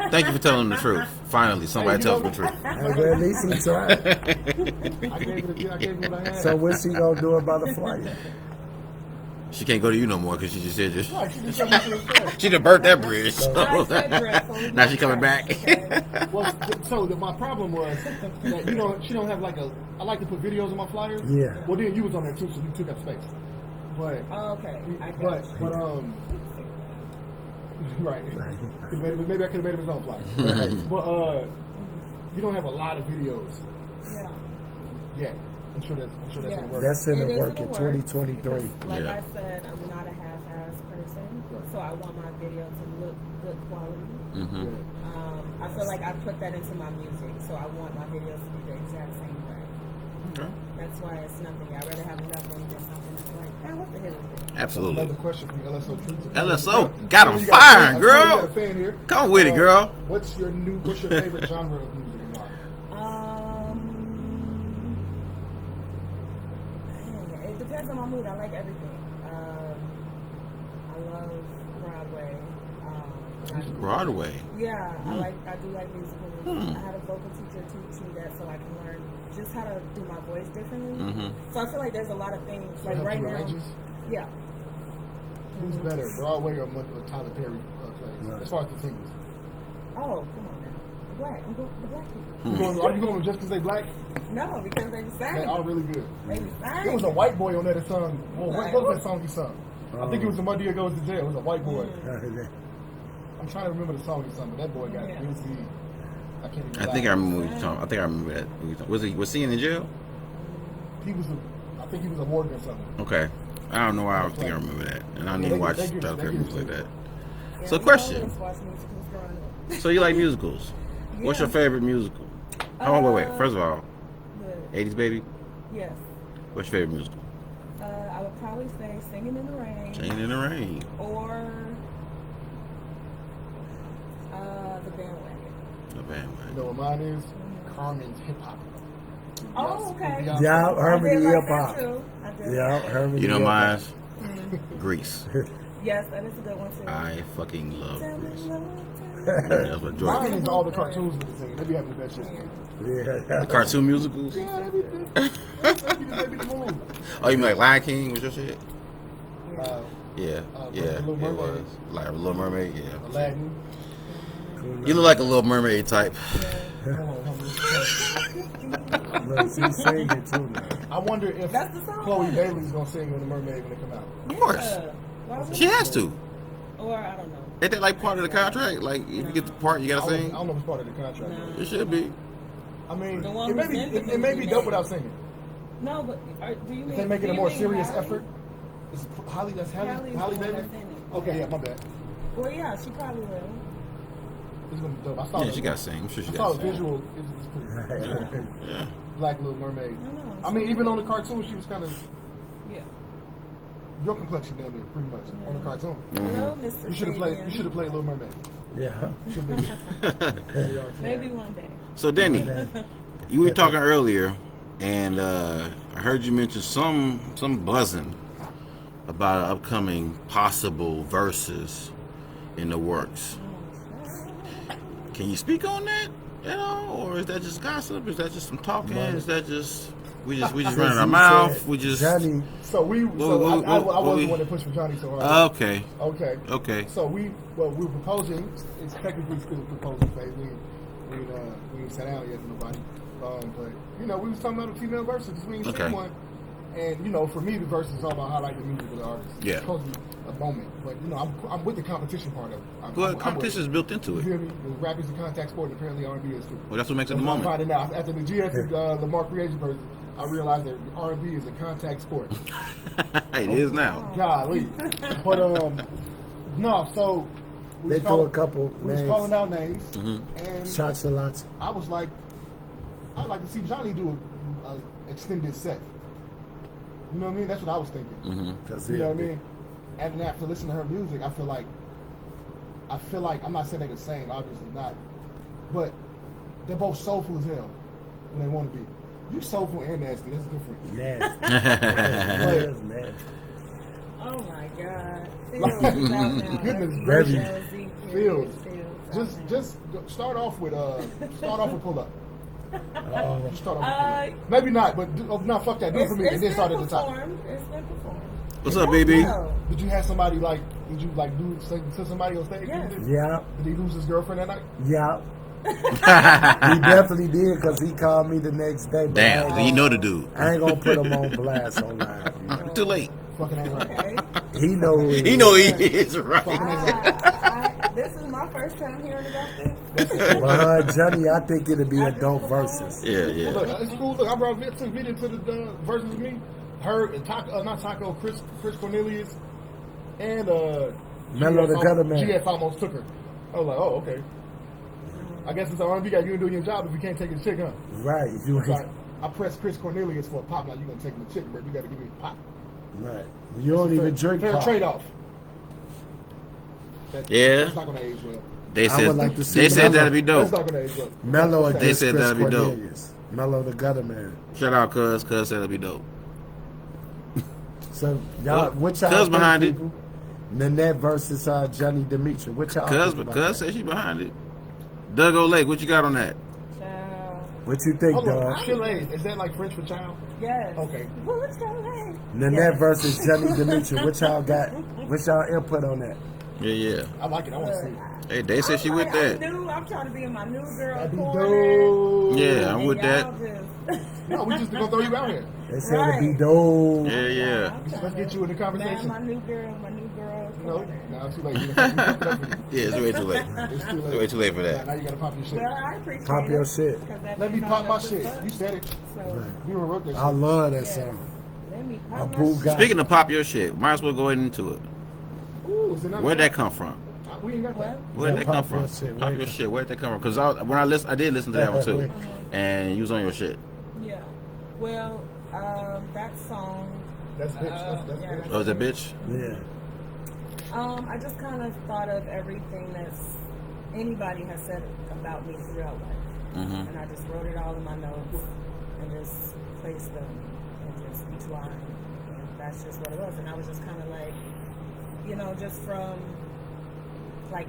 Thank you for telling them the truth. Finally, somebody tells them the truth. well, at least he tried. I gave it what I had. So what's she gonna do about the flyer? She can't go to you no more because she just said this. Right, she just got me to the store. She done burnt that bridge. I said dress, so we Now can she coming try. back. Okay. Well, my problem was that she don't have like a. I like to put videos on my flyers. Yeah. Well, then you was on there too, so you took up space. But Oh, okay. I got but you. right. Maybe I could have made him his own flyer. But you don't have a lot of videos Yeah. yet. I'm sure that's Yeah. gonna work. That's in It the is work in in the work. 2023. Like Yeah. I said, I'm not a half-ass person, so I want my video to look good quality. Mm-hmm. I feel like I put that into my music, so I want my videos to be the exact same way. Okay. That's why it's nothing. I'd rather have nothing than something that's like, what the hell is this? Absolutely. Another question from LSO Treats. LSO got him You firing, you girl. got a fan here. Come with it, girl. What's your favorite genre of music and why? It depends on my mood. I like everything. I love Broadway. Broadway. Yeah, I do like musicals. I had a vocal teacher teach me that so I can learn just how to do my voice differently. So I feel like there's a lot of things like Help right you now. arranges? Yeah. Who's better, Broadway or Tyler Perry plays? As far as the singers. Oh, come on now. The black. I'm going the black people. Are you going just because they black? No, because they They sang. are really good. They sang. There was a white boy on there that sung. Well, what was that song he sung? I think it was The Monday Goes to Jail. It was a white boy. I'm trying to remember the song he sung, but that boy got busy. I can't even. I think I remember what you're talking. I think I remember that. Was he in jail? He was. I think he was a warden or something. Okay. I don't know why I think I remember that, and I don't even watch Tyler Perry movies like that. Yeah, So, we question. always watch musicals growing up. So you like musicals? What's your favorite musical? Oh, wait. First of all, Good. 80s Baby. Yes. What's your favorite musical? I would probably say Singing in the Rain. Singing in the Rain. Or The Bandwagon. The Bandwagon. You know what mine is? Carmen's Hip Hop. Oh, okay. Yeah, I Harmony did Hip like that Hop. too. I did Yeah, like that. Harmony. You know Hip Hop. mine's? Grease. Yes, that is a good one too. I fucking love Tell me Grease. love, That's what Mine Jordan. is all the cartoons that they sing. They be having the best shit. Yeah. The cartoon musicals? Yeah, they be the move. Oh, you mean like Lion King was your shit? Yeah. Yeah, Little it Mermaid. was. Like a Little Mermaid, yeah. Aladdin. You look like a Little Mermaid type. Look, she's singing too now. I wonder if That's the song. Chloe Bailey's gonna sing on the Mermaid when it come out. Of course. Why would She has to. Or I don't know. Ain't that like part of the contract? Like, if you get the part, you I gotta don't sing? know if it's part of the contract. No. It should be. I mean, The one it may who's be in the it may be movie dope made- without singing. No, but do you If mean they're making do a you more mean serious Hallie? effort. Is Holly? That's Holly. Hallie's Holly the one Bailey. that's in it. Okay, yeah, my bad. Well, yeah, she probably will. It's gonna be dope. I saw Yeah, the, she got to sing. I'm sure she I saw got the to sing. visual. It's pretty. Yeah. Black Little Mermaid. know. I mean, even on the cartoon, she was kind of Yeah. your complexion down there, pretty much on the cartoon. Hello, Mr. You should have played. Fabian. You should have played Little Mermaid. Yeah. Should have been. Maybe one day. So, Denny, you were talking earlier, and I heard you mention some buzzing about an upcoming possible verses in the works. Can you speak on that at all, or is that just gossip? Is that just some talking? Is that just we just running our mouth? We just Johnny. So we. I wasn't the one that pushed for Johnny so hard. okay. Okay. Okay. So we're proposing. It's technically still a proposal phase. We ain't sat down yet with nobody. But you know, we was talking about the female verses. We ain't seen one. And you know, for me, the verse is all about highlighting the music of the artist. Yeah. It's supposed to be a moment, but you know, I'm with the competition part of it. Well, competition is built into You it. feel me? The rap is a contact sport, and apparently R&B is too. Well, that's what makes it the I'm moment. finding out after the GS Lamar Creation version, I realized that R&B is a contact sport. It is now. Golly, but no. So They threw a couple we was names. calling out names, and Shots a lot. I was like, I'd like to see Johnny do a extended set. You know what I mean? That's what I was thinking. You know what I mean? And then after listening to her music, I feel like I'm not saying they're the same, obviously not, but they're both soulful as hell when they want to be. You soulful and nasty. That's different. Nasty. But, Nasty. Oh my God. goodness gracious. Fields. Just start off with pull up. Just start off. Maybe not, but no, fuck that. Do it for me, and then start at the top. It's been performed. What's up, baby? Did you have somebody Did you do to somebody on stage? Yes. Yeah. Did he lose his girlfriend that night? Yeah. He definitely did because he called me the next day. But Damn, you know the dude. I ain't gonna put him on blast on live. You know? Too late. Fucking ain't right. Okay. He know who He know he is right. This is my first time hearing about this. Well, Johnny, I think it'll be a dope versus. Yeah, yeah. Look, it's cool. Look, I brought some video to the verses of me. Her and Taco, Chris Cornelius, and Mello the Gutter Man. GF almost took her. I was like, oh, okay. I guess it's an R&B guy. You ain't doing your job if you can't take his chick, huh? Right. You So I pressed Chris Cornelius for a pop. Now you gonna take my chick, but you gotta give me a pop. right. You don't even drink fair pop. trade off. Yeah. That's not gonna age well. They I said would like to see they said Mello. that'd be That's dope. not gonna age well. Mello They against said Chris that'd be dope. Cornelius. Mello the Gutter Man. Shout out Cuz said that'd be dope. So y'all, what y'all Cuz think, behind it. people? Nanette versus Johnny Dimitri. What y'all think about Cuz that? said she behind it. Doug O'Lake, what you got on that? Child. What you think, Hold on, dog? Chile, is that like French for child? Yes. Okay. What's going on? Nanette versus Johnny Dimitri. What y'all got? What's y'all input on that? Yeah, yeah. I like it. I want to see it. Hey, they said she with that. I'm trying to be in my new girl That'd be corner. dope. Yeah, I'm with that. No, we just gonna throw you out here. They said it'd be Right. dope. Yeah, yeah. Let's get you in the conversation. My new girl No, corner. now it's too late. You fucked it up for you. Yeah, it's way too late. It's too late. It's way too late for that. Now you gotta pop your shit. Well, I appreciate Pop it, your shit. 'cause that Let me means pop I'm my up to shit. fuck. You said it. So, You wrote that I shit. love that song. let me A pop my boo shit. guy. Speaking of pop your shit, might as well go into it. Ooh, is it not Where'd bad? that come from? We ain't got that. Where'd Yeah, that come pop from? your shit. Pop your shit. Where'd that come from? Because I did listen to that one too, and you was on your shit. Yeah. Well, that song. That's bitch. That's yeah, bitch. Oh, is that bitch? Yeah. I just kind of thought of everything that's anybody has said about me throughout life, and I just wrote it all in my notes and just placed them and just each line, and that's just what it was. And I was just kind of like, just from like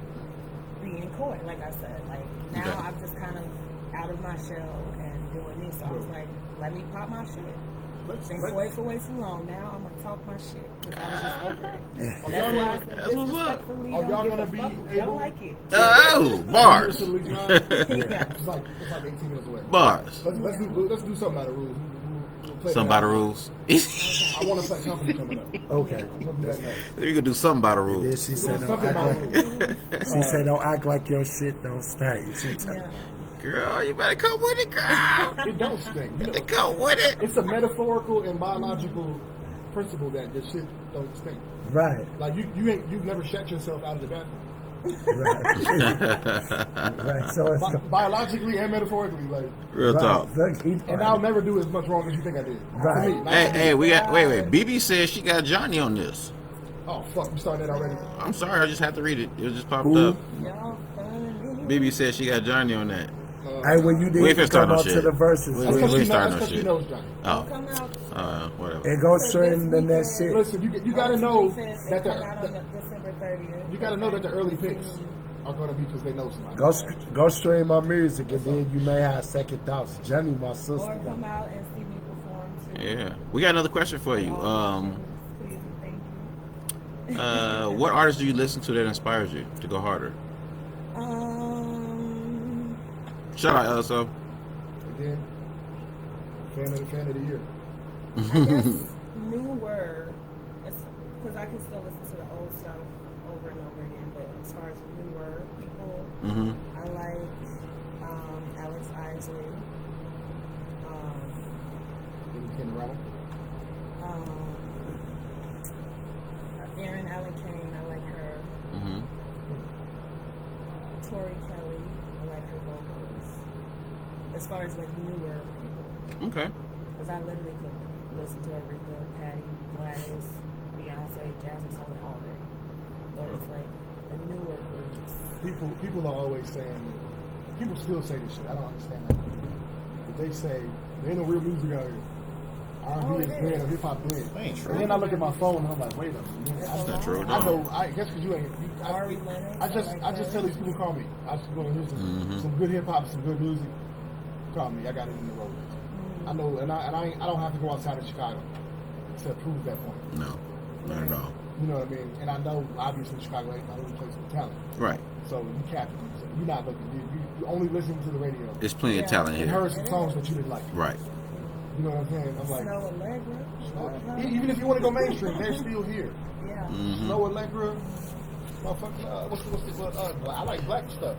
being coy, like I said, like now Okay. I'm just kind of out of my shell and doing me. So I was like, let me pop my shit. Been coy for way too long. Now I'm gonna talk my shit. 'Cause I was just over it. Are That's y'all why I gonna- said That's what's up. disrespectfully, Are don't y'all give gonna a be fuck. able- Don't like it. Oh, bars, It's like Yeah. it's like 18 minutes away. bars. Let's do something out of rules. We'll play Something that by the out. rules. I want to play company coming up. Okay. We'll do that next. We could do something by the Then rules. she said, don't Something act about like, rules. she said, don't act like your shit don't stink. She Yeah. Girl, you better come with it, girl. It don't stink. You know, Better come with it. it's a metaphorical and biological principle that this shit don't stink. Right. Like you've never shut yourself out of the bathroom. Right. Right. So it's Biologically and metaphorically, like, Real talk. Look, he's and I'll never do as much wrong as you think I did. Right. To me, not Hey, to me. hey, we got wait. BB says she got Johnny on this. Oh fuck, we started that already. I'm sorry, I just had to read it. It just popped Who? up. Y'all fun. BB said she got Johnny on that. Hey, when you We did finna to start come no out shit. to the verses, We- That's we- because we she, starting that's no 'cause she shit. knows Johnny. Oh, Come out. whatever. and go stream the next shit. Listen, you gotta know that come out on the December 30th. you gotta know that the early picks are gonna be because they know somebody. Go stream my music, and then you may have second thoughts. Jenny, my Or sister. come out and see me perform too. Yeah, we got another question for you. Please, thank you. What artist do you listen to that inspires you to go harder? Shout out, LSO. Again, fan of the year. I guess newer, because I can still listen to the old stuff over and over again, but as far as newer people, I like Alex Isley. Ken Rattle. Erin Allen Kane, I like her. Tori Kelly, I like her vocals. As far as like newer people. Okay. Because I literally could listen to Aretha, Patty, Gladys, Beyonce, Jasmine Sullivan all day. But it's like the newer groups. People are always saying, people still say this shit. I don't understand that. But they say, there ain't no real music out here. R&B is dead or hip hop dead. That ain't true. And then I look at my phone and I'm like, wait a minute. That's not true. I know. I guess because you ain't. I just tell these people call me. I just go and hear some good hip hop, some good music. Call me. I got it in the road. I know, and I don't have to go outside of Chicago to prove that point. No, not at all. You know what I mean? And I know obviously Chicago ain't the only place with talent. Right. So you cap it. So you're not looking. You only listen to the radio. There's plenty of talent And here. heard some songs that you didn't like. Right. You know what I'm saying? I'm like, Snow Allegra. even if you want to go mainstream, they're still here. Yeah. Snow Allegra, motherfucker. What's I like black stuff.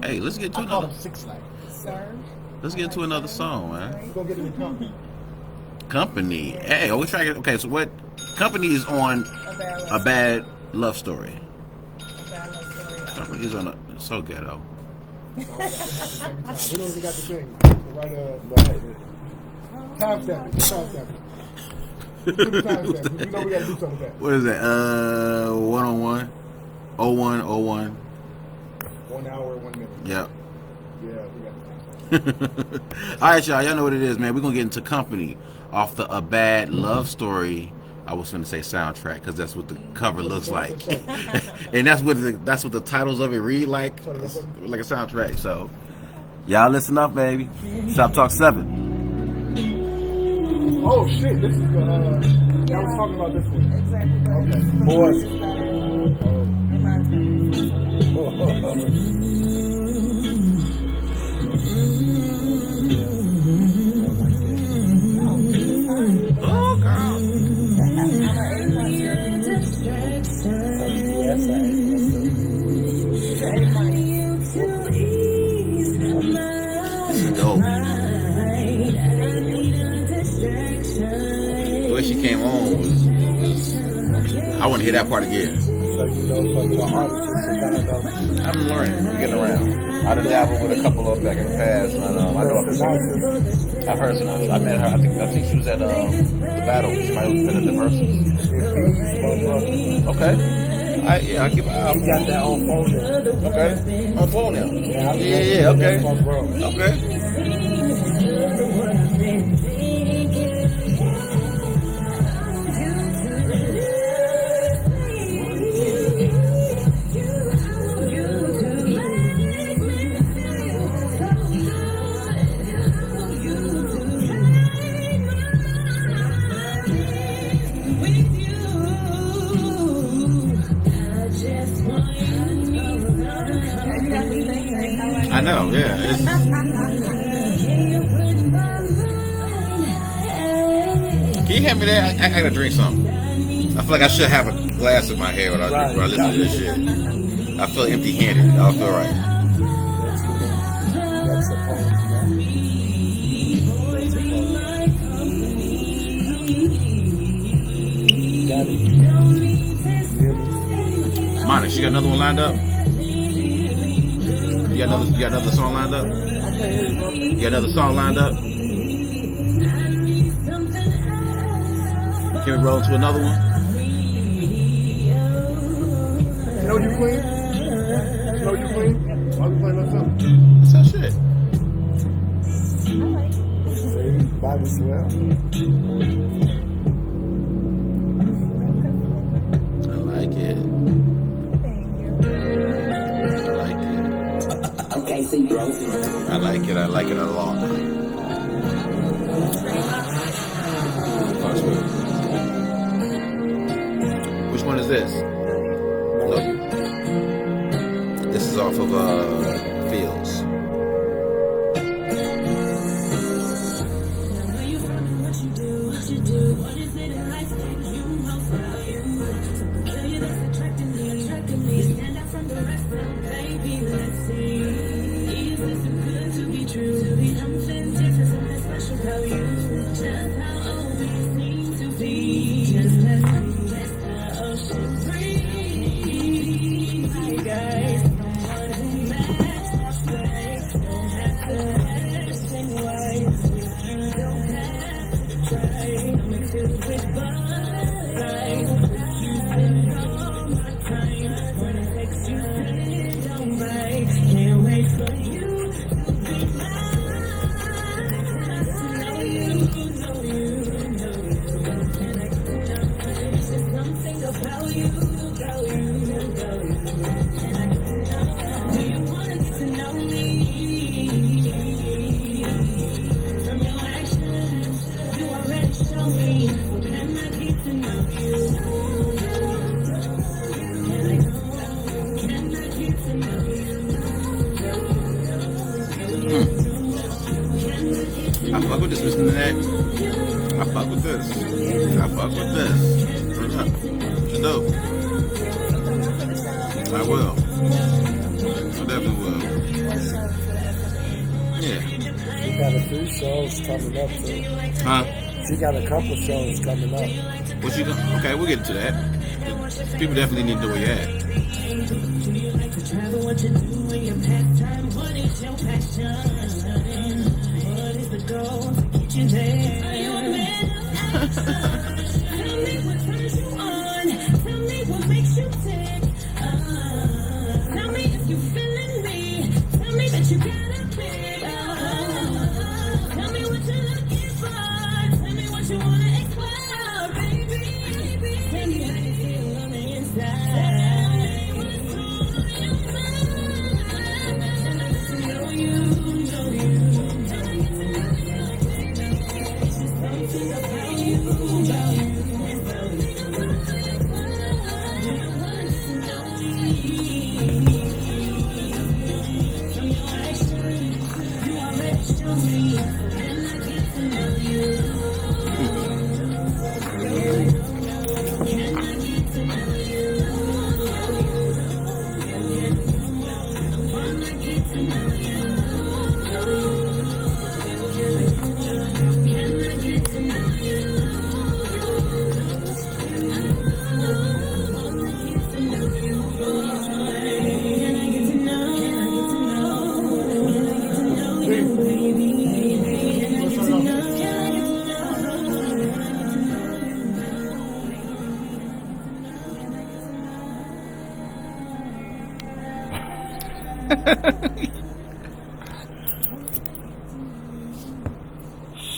Hey, let's get to I call another. them 6ix9ine. Sir. Let's get to another song, man. We're gonna get in the company. Company. Hey, we try to get. Okay, so what? Company is on A Bad Love Story. Company is on a so ghetto. We don't even got the thing. Right, timestamp it. Timestamp it. We know we gotta do something with that. What is that? 101, 0101. 1 hour, 1 minute. Yep. Yeah, we got the All right, y'all know what it is, man. We're gonna get into Company off the A Bad Love Story. I was gonna say soundtrack because that's what the cover looks like, and that's what the titles of it read like a soundtrack. So, y'all listen up, baby. ShopTalk7. Oh shit! This is the. I was talking about this one. Exactly. Okay. Boys. Oh, girl. This is dope. The way she came on was I want to hear that part again. I'm learning. We're getting around. I done dabbled with a couple of them back in the past. And, I know I've heard some. I met her. I think she was at the battle. She might have been at the Versus. Okay. I keep an eye out. He got that on phone now. Okay. On phone now. Yeah. Okay. Okay. I know, yeah. Can you hand me that? I gotta drink something. I feel like I should have a glass in my hair when I listen to this shit. I feel empty-handed. I don't feel right. Monix, you got another one lined up? You got another song lined up? You got another song lined up? Can we roll to another one? You know you clean? Why we playing that song? What's that shit? Bible swell. I like it. I like it a lot. Which one is this? No. This is off of Fields. I fuck with this, Mr. Nanette. I fuck with this. I fuck with this. It's dope. I will. I definitely will. Yeah. She got a few shows coming up too. Huh? She got a couple shows coming up. What you doing? Okay, we'll get into that. People definitely need to know where you're at.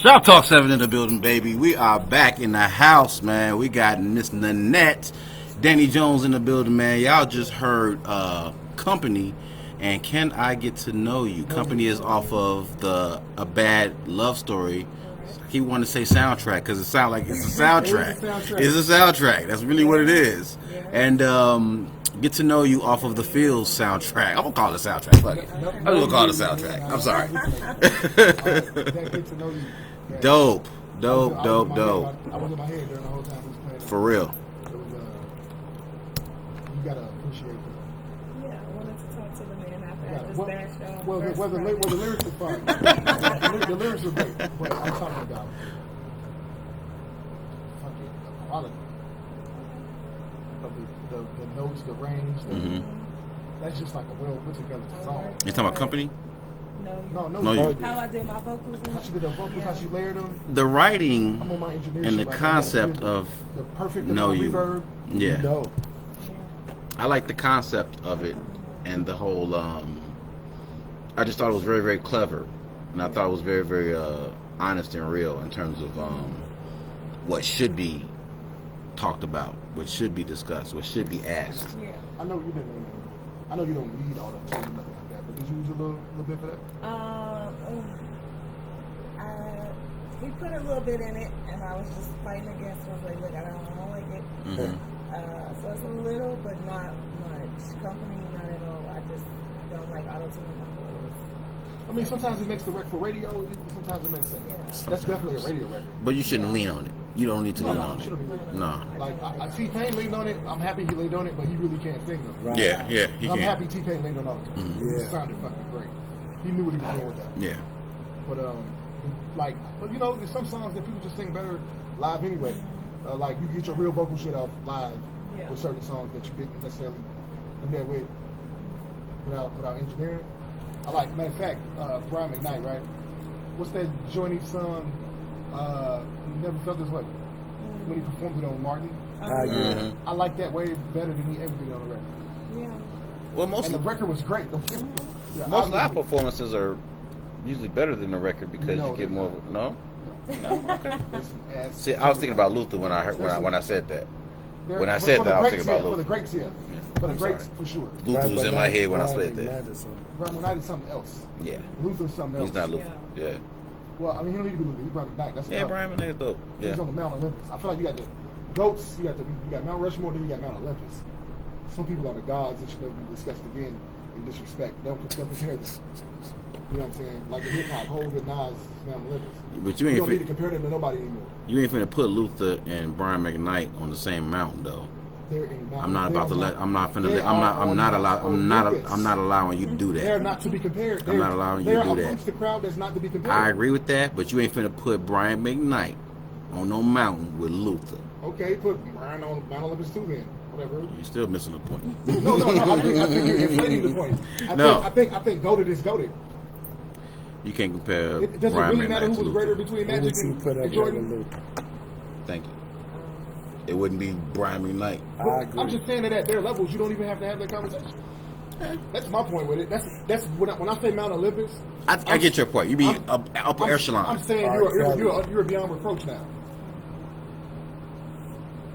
ShopTalk7 in the building, baby. We are back in the house, man. We got Miss Nanette, Danny Jones in the building, man. Y'all just heard Company and Can I Get to Know You. Company is off of the A Bad Love Story. He wanted to say soundtrack because it sounds like it's a soundtrack. It's a soundtrack. That's really what it is. And Get to Know You off of the Fields soundtrack. I'm gonna call it a soundtrack. Fuck it. I'm gonna call it a soundtrack. I'm sorry. Dope. I was in my head during the whole time he was playing. For real. It was, you gotta appreciate that. Yeah, I wanted to talk to the man after I just Well, bashed off. the lyrics are fine. The lyrics are great, but I'm talking about fucking the quality of the notes, the range. That's just like a well put together song. You talking about Company? No, you. How I did my vocals. How she did the vocals, how she layered them. The writing I'm on my engineer and the shit right concept now. of the perfect Know You. reverb. Yeah. No. I like the concept of it and the whole I just thought it was very, very clever, and I thought it was very, very honest and real in terms of what should be talked about, what should be discussed, what should be asked. Yeah. I know you didn't. I know you don't need all that nothing like that, but did you use a little bit for that? He put a little bit in it, and I was just fighting against it. I was like, look, I don't like it. So it's a little, but not much. Company, not at all. I just don't like auto-tune. I mean, sometimes it makes the record for radio, sometimes it makes sense. Yeah. That's definitely a radio record. But you shouldn't lean on it. You don't need to lean on it. No. Like, I T-Pain leaned on it. I'm happy he leaned on it, but he really can't sing them. Right. Yeah, he I'm can. happy T-Pain leaned on all of it. Yeah. It sounded fucking great. He knew what he was doing with that. Yeah. But you know, there's some songs that people just sing better live anyway. Like you get your real vocal shit off live with certain songs that you didn't necessarily in there with without engineering. I like, matter of fact, Brian McKnight, right? what's that Johnny song? Never Felt This Way. When he performed it on Martin. Yeah. I like that way better than he ever did on the record. Yeah. Well, most And the of record was great. Yeah, most live performances are usually better than the record because No, you get they're more. not. No. Okay. Listen, See, I was thinking about Luther when I said that. When I for said the that, I was greats, thinking about For the Luther. greats, yeah. For the I'm greats, sorry. for sure. Luther was in my head when I said that. Brian Knight is something else. Yeah. Luther's something else. He's not Luther. Yeah. Well, I mean, he don't need to be Luther. He brought it back. That's Yeah, enough. Brian McKnight's dope. He's Yeah. on the Mount Olympus. I feel like you got the goats, you got Mount Rushmore, then you got Mount Olympus. Some people are the gods that should never be discussed again in disrespect. Don't compare this. You know what I'm saying? Like in hip hop, Hov and Nas, Mount Olympus. But you You ain't don't need to compare them to nobody anymore. you ain't finna put Luther and Brian McKnight on the same mountain though. They're in Mount I'm not they're about to let. I'm not finna. they let- I'm not. are I'm on not Mount allowed. Olympus. I'm not allowing you to do They're that. not to be compared. I'm not allowing you to do They're that. amongst the crowd that's not to be compared. I agree with that, but you ain't finna put Brian McKnight on no mountain with Luther. Okay, put Brian on Mount Olympus too then. Whatever. You're still missing the point. No. I think you're inflating the point. No. I think goated is goated. You can't compare It doesn't Brian really matter McKnight who to was greater Luther. between Who would Magic you put and up Jordan. with Luther? Thank you. It wouldn't be Brian McKnight. I agree. I'm just saying that at their levels, you don't even have to have that conversation. That's my point with it. That's when I say Mount Olympus. I get your point. You mean upper echelon. I'm saying you're beyond reproach now.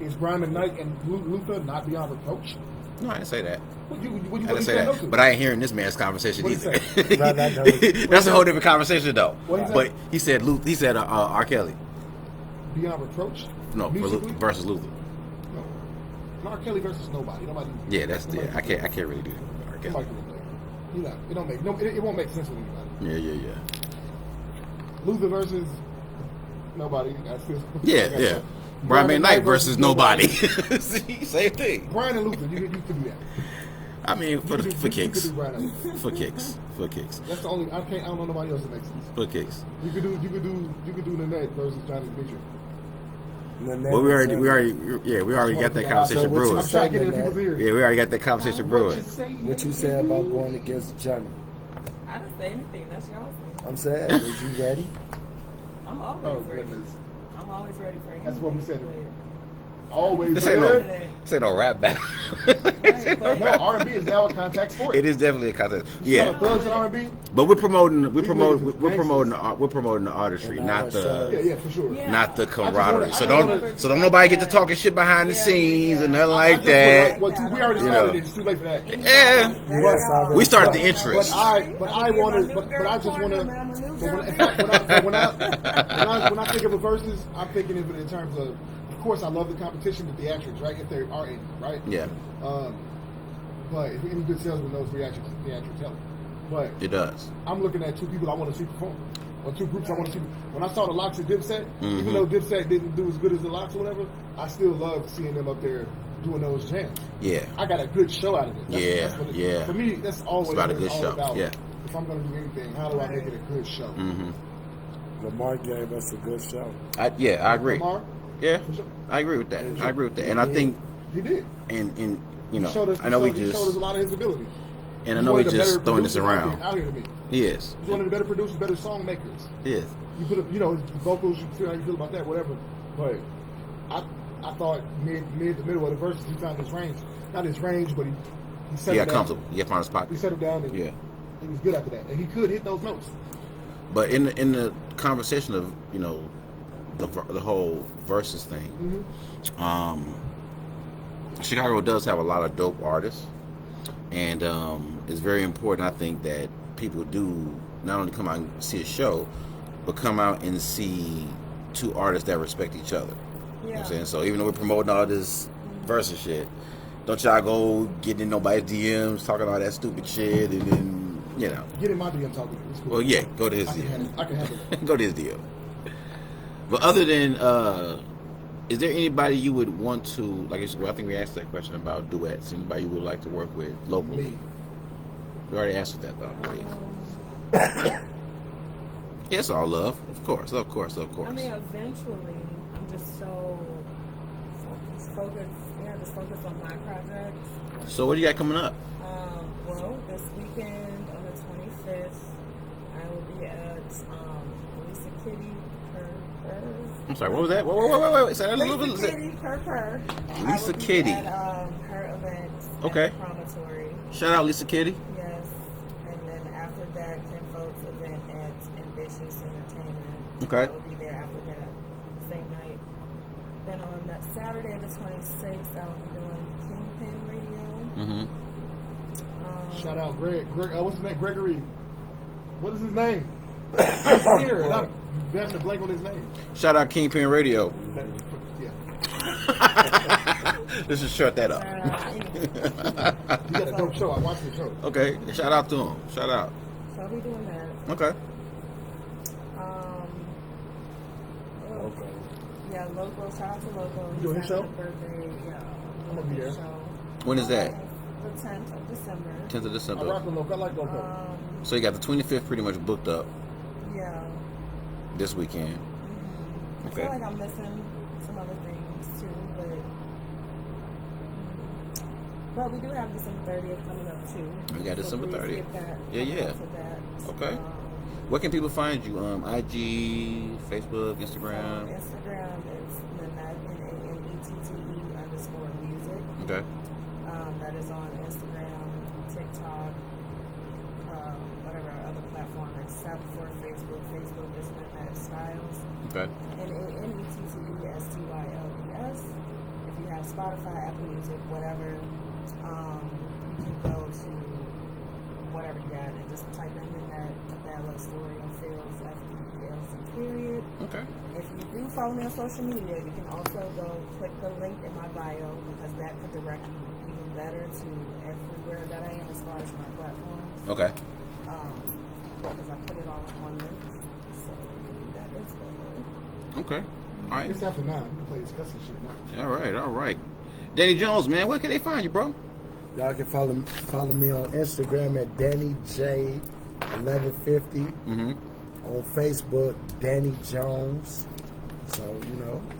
Is Brian McKnight and Luther not beyond reproach? No, I didn't say that. What you I didn't say that. But I ain't hearing this man's conversation What'd he either. That's a whole different conversation, though. What'd he But say? he said R. Kelly. Beyond reproach? No, Musically? versus Luther. No. R. Kelly versus nobody. Yeah, I can't really do that. R. Kelly. Nobody can do that. It won't make sense with anybody. Yeah. Luther versus nobody. Yeah. Brian McKnight versus nobody. See, same thing. Brian and Luther, you could do that. I mean, for You could kicks. do Brian and Luther. For kicks. That's the only. I don't know nobody else that makes sense. For kicks. You could do Nanette versus Johnny Mitchell. Well, we already got that conversation brewing. I'm trying to get in people's ears. Yeah, we already got that conversation brewing. What you say about going against Johnny? I didn't say anything. That's y'all thing. I'm saying, is you ready? I'm always Oh ready. goodness. I'm always ready for anything. That's what we said. Always. This there. ain't no rap battle. No, R&B is now a contact sport. It is definitely a contest. Yeah. Yeah, Thugs in R&B. but we're promoting the Gangsters. artistry, not Yeah, for sure. Yeah. not the camaraderie. I just wanna- So don't nobody get to talking shit behind the scenes and nothing like that. We already You started know. it. It's too late for that. Yeah, Yes, I we started the But interest. I just want to. When I think of the verses, I'm thinking of it in terms of course, I love the competition, the theatrics, right? If there are any, right? Yeah, but if any good salesman knows theatrics tell it. But it does. I'm looking at two people I want to see perform, or two groups I want to see. When I saw the Locks and Dipset, even though Dipset didn't do as good as the Locks or whatever, I still loved seeing them up there doing those jams. Yeah, I got a good show out of it. That's what yeah. For me, that's always It's about a what good all show. about. Yeah. If I'm going to do anything, how do I make it a good show? Lamar gave us a good show. I agree. Lamar, Yeah, for sure. I agree with that. And I think, He did. and you know, He showed us, I know he showed us a lot of his ability. and I He's know one we of the just better throwing this producers around. out here to me. He is. He's one of the better producers, better song makers. He is. You put up, his vocals, you feel how you feel about that, whatever. But I thought mid the middle of the verses, he found his range. Not his range, but he set He it got down. comfortable. He got found his pocket. He settled down and Yeah. he was good after that. And he could hit those notes. But in the conversation of the whole versus thing, Chicago does have a lot of dope artists, and it's very important. I think that people do not only come out and see a show, but come out and see two artists that respect each other. You know what I'm saying? So even though we're promoting all this versus shit, don't y'all go get in nobody's DMs talking all that stupid shit, and then Get in my DM talking. It's cool. well, yeah, go to his I can DM. handle it. Go to his deal. But other than, is there anybody you would want to, like I think we asked that question about duets, anybody you would like to work with locally? Me. We already answered that though. Yes, all love. Of course. I mean, eventually, I'm just so focused on my projects. So what do you got coming up? Well, this weekend on the 25th, I will be at Lisa Kitty Purr. I'm sorry, what was that? Wait. Say that a little bit. Lisa Kitty Purr. Lisa Kitty. At her event. Okay. At the Promontory. Shout out Lisa Kitty. Yes. And then after that, Ken Folks event at Ambitious Entertainment. Okay. I will be there after that same night. Then on that Saturday, the 26th, I will be doing Kingpin Radio. Mm-hmm. Shout out Greg. What's his name? Gregory. What is his name? He's here. You have to blank on his name. Shout out Kingpin Radio. Yeah. Let's just shut that up. You got a dope show. I watched the show. Okay, shout out to him. Shout out. So I'll be doing that. Okay. Okay. Yeah, local. Shout out to local. You doing his show? Birthday. Yeah. I'm gonna be there. Show. When is that? The 10th of December. 10th of I December. rock with local. I like local. So you got the 25th pretty much booked up Yeah. this weekend. I Okay. feel like I'm missing some other things too, but we do have December 30th coming up too. We got December please 30th. get that Yeah, coming yeah. up to that. Okay. Where can people find you? IG, Facebook, Instagram. Instagram is Nanette _music. Okay. That is on Instagram, TikTok, whatever other platform except for Facebook. Facebook is Nanette Styles. Okay. NANETTESTYLES. If you have Spotify, Apple Music, whatever, you can go to whatever you got and just type in that love story on Phil's FDLC period. Okay. If you do follow me on social media, you can also go click the link in my bio because that could direct you even better to everywhere that I am as far as my platforms. Okay. Because I put it all in one link. So that is good. Okay. All right. It's after 9. You can play this cussing shit now. All right. Danny Jones, man, where can they find you, bro? Y'all can follow me on Instagram at DannyJ1150. Mm-hmm. On Facebook, Danny Jones. So,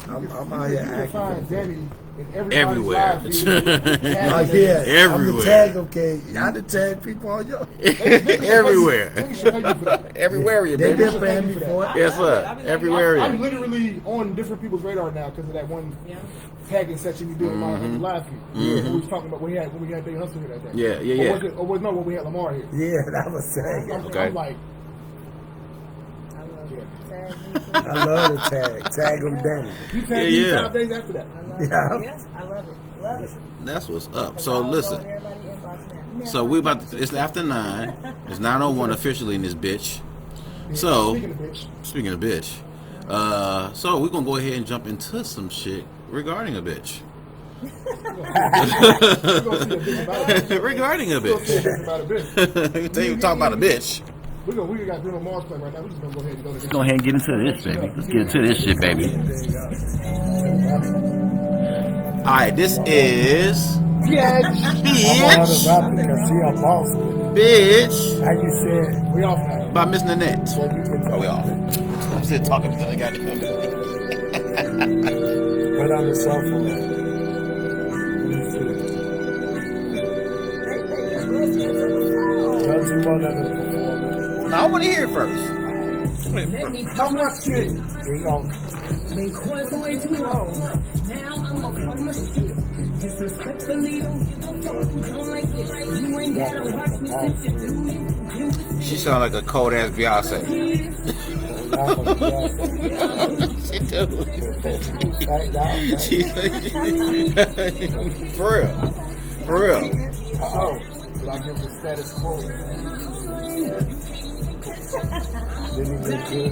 I'm out here You can acting. find Danny in Everywhere. everybody's live feed. Oh, yeah. Everywhere. I'm the tag, okay. Y'all the tag people on your. Everywhere. They should pay you for that. Everywhere you, They baby. been paying me for it. Yes, sir. Everywhere I'm you. literally on different people's radar now because of that one tagging section you did in my live feed. Mm-hmm. We was talking about when we had Day Hustle here that day. Yeah. When we had Lamar here. Yeah, that was saying. Okay. I'm like, I love it. Tag me. I love the tag. Tag them Danny. you tagged me 5 days after that. I love Yeah. it. Yes, I love it. Love it. That's what's up. Because So I'll go listen. in everybody's inbox now. So we about to, it's after 9. It's 9:01 officially in this bitch. So Speaking of bitch. speaking of bitch, so we're gonna go ahead and jump into some shit regarding a bitch. We're gonna see a bitch about it. Regarding a We're gonna see a bitch. bitch about a bitch. We talk about a bitch. We got Bruno Mars playing right now. We're just gonna go ahead and go to this. Go ahead and get into this, baby. Let's get into this shit, baby. All right, this is I'm on the Bitch, rap because she a boss. Bitch Like you said, We off now. by Miss Nanette. so you can Oh, we off. I'm still talking because I got it. put on the sofa. Don't you want to perform? No, I want to hear it first. How much shit? We gon' Been quiet for way too long. Now I'm up on my shit. Disrespectfully, don't like it. You ain't gotta watch me since you do it. She sound like a cold ass Beyonce. She do. She for real. For real. Oh, did I give the status quo? Didn't even look good.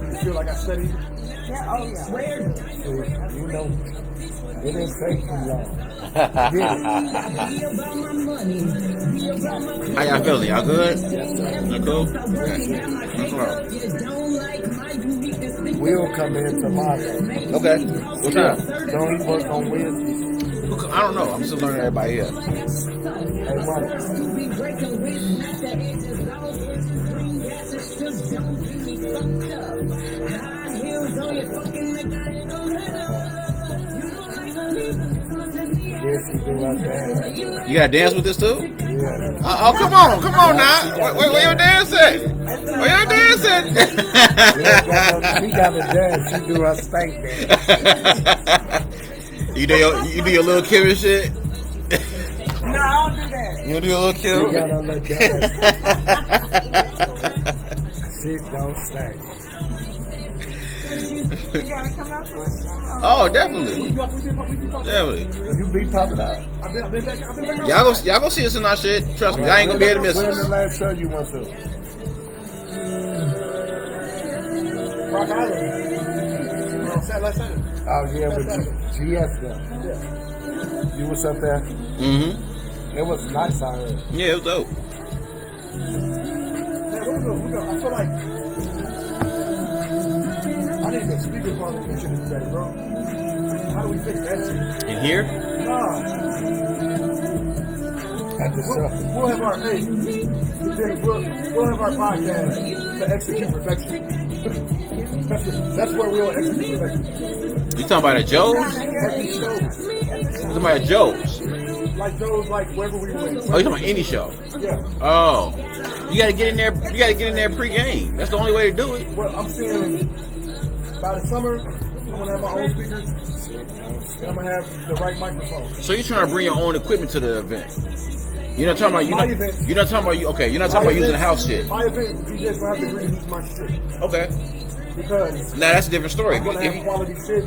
You feel like I studied? Yeah, oh yeah. You know, it didn't take too long. How y'all feeling? Y'all good? You cool? We'll come in tomorrow. Okay. What time? Don't he work on Wednesday? I don't know. I'm still learning everybody here. Hey, Monix. Yes, he do like that. You gotta dance with this too? Yeah. Oh, come on now. Where your dance at? Oh, y'all dancing? She got a dance. She do her stank dance. You do your little Kim and shit? No, I don't do that. You do your little She Kim? got her little dance. She don't stank. You gotta come out to us. Oh, definitely. Definitely. You be popping out. Y'all go see us in our shit. Trust me, y'all ain't gonna be able to miss When's the us. last show you went to? Rock Island. Last Saturday. Oh yeah, with GS there. Yeah. You was up there. Mm-hmm. It was nice out here. Yeah, it was dope. Man, we go. I feel like I need the speaker qualification is better, bro. How do we fix that shit? In here? Nah. At the show. We'll have our we'll have our podcast to execute perfection. That's where we'll execute perfection. You talking about a Joe's? Every show, You talking about a Joe's? like those, like wherever we went. Oh, you talking about any show? Yeah. Oh, you gotta get in there. You gotta get in there pre-game. That's the only way to do it. Well, I'm seeing by the summer, I'm gonna have my own speakers. And I'm gonna have the right microphone. So you're trying to bring your own equipment to the event. You're not talking about My event. You're not talking about you. Okay, you're not talking about using the house shit. My event, DJs will have to agree to use my shit Okay, because now that's a different story. I'm gonna have quality shit.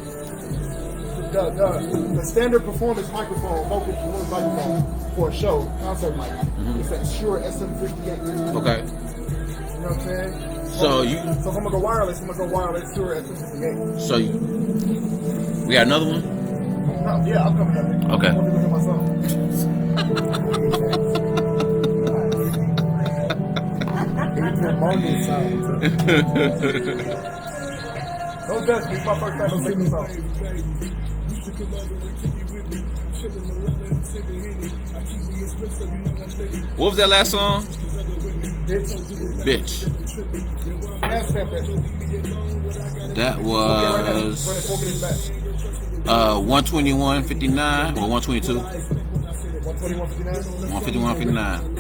The standard performance microphone, vocal performance microphone for a show, concert mic, it's that Shure SM58. Okay, You know what I'm saying? so So if I'm gonna go wireless, Shure SM58. so we got another one. No, yeah, I'm coming up. Okay. I'm gonna look at my song. Even Monix sound. Don't judge me. It's my first time I'm singing the song. What was that last song? Bitch. Last step that. That Running was 4 minutes back. 121.59 or 122. 121.59. 151.59.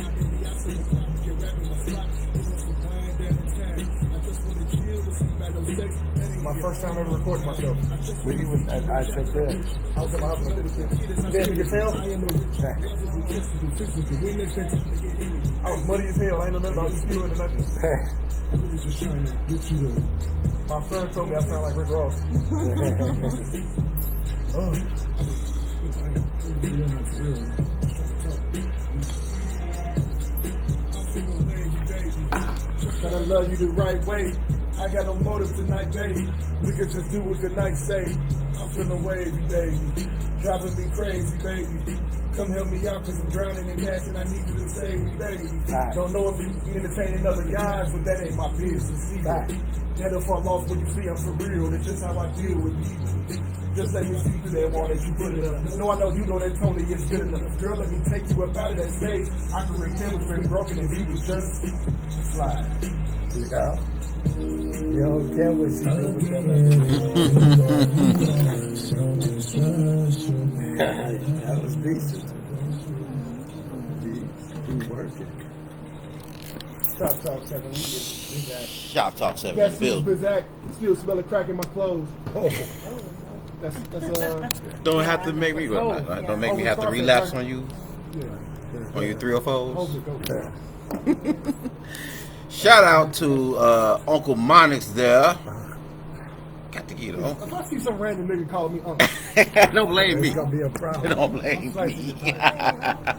My first time ever recording myself. When you was at I said that. I was at my house. Yeah, you can tell? I was muddy as hell. I ain't know nothing about spewing or nothing. My son told me I sound like Rick Ross. Gotta love you the right way. I got no motive tonight, baby. We could just do what the night say. I'm feeling wavy, baby. Driving me crazy, baby. Come help me out, cause I'm drowning in gas and I need you to save me, baby. Don't know if you entertaining other guys, but that ain't my business either. Dead or far lost when you see I'm for real. That's just how I deal with people. Just let me see through that wall that you put it up. No, I know you know that Tony is good enough. Girl, let me take you up out of that stage. I could pretend was been broken and he was just slide. Yeah. You don't care what you do with that was decent. Be working. ShopTalk7. ShopTalk7 Got build. still smelling crack in my clothes. That's Don't have to make me go. Don't make me have to relapse on you. yeah. On your 304s. Hold it, go there. Shout out to Uncle Monix there. Got to get on. If I see some random nigga calling me uncle, Don't blame me. It's gonna be a problem. Don't blame me.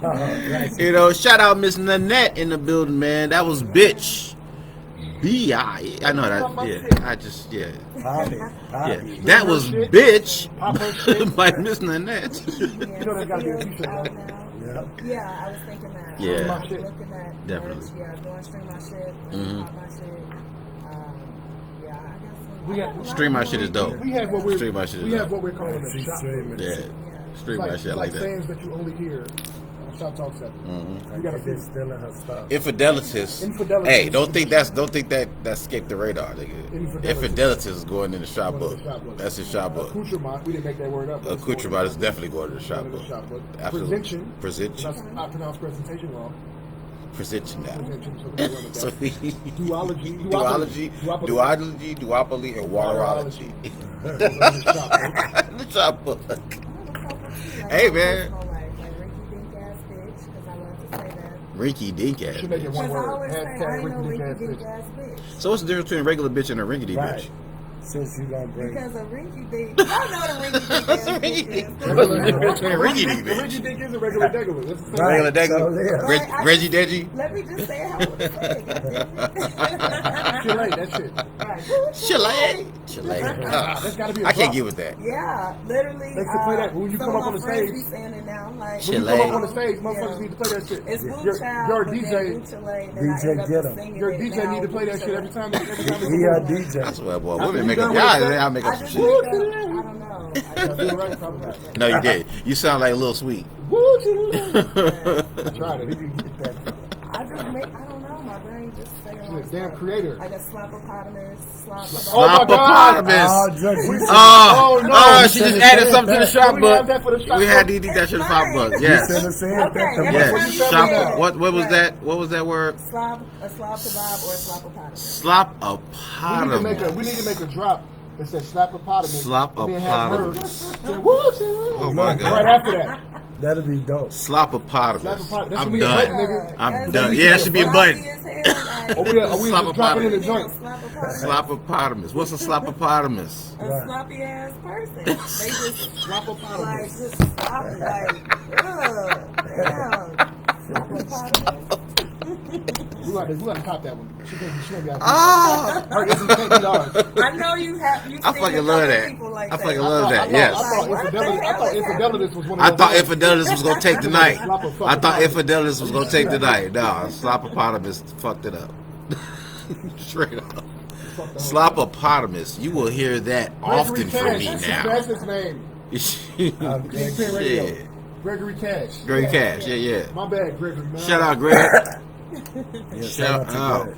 Right. You know, shout out Miss Nanette in the building, man. That was bitch. B.I. I know that. Yeah. I just, yeah. Poppy. Yeah. That was bitch by Miss Nanette. you know there's gotta be a t-shirt. Out Right? now. Yeah. Yeah, I was thinking that. Yeah. I My was shit. looking at Definitely. merch. Yeah, go and stream my shit. Mhm. Pop my shit. Yeah, I guess. We got Stream my shit is dope. We have what we're Stream my shit is we have dope. what we're calling a She's shop. streaming. Yeah. Stream my shit like that. sayings that you only hear on ShopTalk7. Mhm. You gotta They're fix stealing her stuff. Infidelities. Infidelities. Hey, don't think that escaped the radar, nigga. Infidelities. Infidelities is going in the shop book. Shop book. That's his shop book. Accoutrement, we didn't make that word up. Accoutrement is definitely going to the shop book. Absolutely. Presentation. Presentation. I pronounced presentation wrong. present you now. Present you to the woman So that- duology, duopoly, and waterology. The shop book. Hey, man. Rinky dink ass Should make it bitch. one word. I Hashtag know rinky dink ass rinky dink bitch. ass bitch. So what's the difference between a regular bitch and a rinky dink Right. bitch? Since you gonna bring Because a rinky dink, I know what a rinky dink ass bitch is. What's the difference between a rinky dink The bitch? rinky dink is a regular degular. That's the same. Right. Regular degular? So, yeah. Reggie Deji? Let me just say how I want to say it. Shit like that shit. Chile. That's gotta be a I can't drop. get with that. Yeah, literally. They should play that when you some come of up on my the friends stage. be saying it now. I'm like, When you come Chile. up on the stage, motherfuckers Yeah. need to play that shit. it's Woo Your Child, your but DJ, then Woo Chile, then DJ I end up get 'em. singing your it DJ now, need to play that Woo shit every Chile. time. Every time He a DJ. I swear, boy, After women you make up. done with Y'all that, make I up some just shit. think that, I don't know. I just You're right, probably not. No, you did. You sound like a little sweet. Woo, I tried it. He didn't get that. I just make, I don't know, my brain just saying She's a like damn stuff. creator. Like a slopopotamus, slop. Oh my God. Slopopotamus. Oh, no. She just added something to the shop We book. have that for the shop We had book. to eat that shit in the shop book. Yes. You said Okay, that. every Yes. time you Shop. say it. What was Right. that? What was that word? A slob kebab or a slopopotamus. Slopopotamus. We need to make a drop that says slapopotamus. Slopopotamus. And then have her say, woo, Oh my right God. after that. That'll be dope. Slopopotamus. Slapopotamus. That should I'm be a button, done. nigga. I'm That's done. like- Yeah, it should be a button. Sloppy as hell, Or we just drop it in the joint. Slopopotamus. What's a slopopotamus? A sloppy ass person. They just like Slopopotamus. just sloppy like damn. Slopopotamus. We gotta cop that one. She can't be out Ah! Her isn't can't be ours. I know you have. You I fucking love that. Like I fucking that. love that. I Yes. thought Infidelitas was one of I those thought ones. Infidelitas was gonna take the night. I thought Infidelitas was gonna take the night. Nah, Slopopotamus fucked it up. Straight up. Slopopotamus. You will hear that often from me That's now. his name. I'm Kingpin Radio. Shit. Gregory Cash. Gregory Cash. Yeah. My bad, Gregory. Man. Shout out, Greg. Yeah, Shout to out. Greg.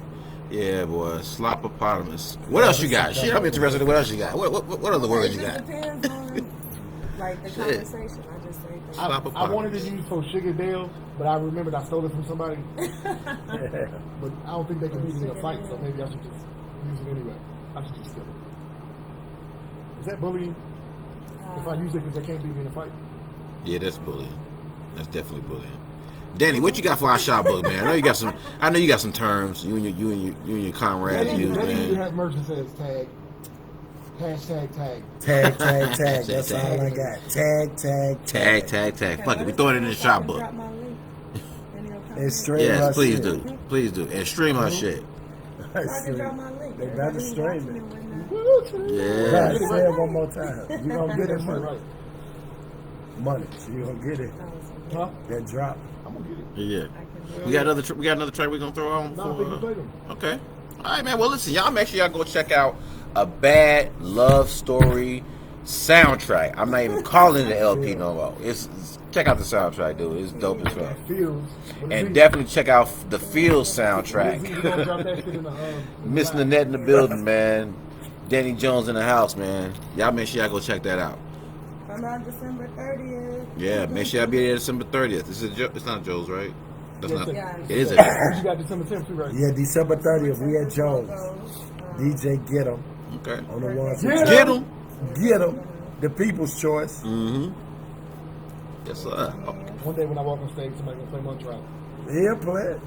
Yeah, boy. Slopopotamus. What else you got? Shit, I'm interested in what else you got. What other words you It got? just depends on like the conversation. I just say things. I wanted to use for Sugar Dale, but I remembered I stole it from somebody. But I don't think they can use it in a fight, so maybe I should just use it anyway. I should just steal it. Is that bullying? If I use it because they can't beat me in a fight? Yeah, that's bullying. That's definitely bullying. Danny, what you got for our shop book, man? I know you got some terms. You and your comrades That use, need to man. have merch that says tag. Hashtag tag. Tag. That's all I got. Tag. Fuck it, we throw it in the shop book. Drop my link in your comments. It's straight. Yes, up please shit. do. Please do. And stream our shit. I can drop my link. They better Everybody stream watching it. whatnot. Yeah. Right, say it one more time. You gonna get it, Right. money. Money. You gonna get it. Huh? That drop. I'm gonna get it. Yeah. We got another track we gonna throw on. No, I think we played them. Okay. All right, man. Well, listen, y'all make sure y'all go check out A Bad Love Story soundtrack. I'm not even calling it an LP no more. Check out the soundtrack, dude. It's dope as well. Feels. And definitely check out the Feel We're soundtrack. gonna drop that shit in the Miss Nanette in the building, man. Danny Jones in the house, man. Y'all make sure y'all go check that out. Come out December 30th. Yeah, make sure y'all be there December 30th. It's not Joe's, right? That's Yes, not. sir. It is. You got December 10th too, right? Yeah, December 30th. We at Jones. DJ Get 'em Okay. on the ones. Get him. Get 'em. The people's choice. Mm-hmm. Yes, sir. One day when I walk on stage, somebody gonna play Montreal. He'll play it.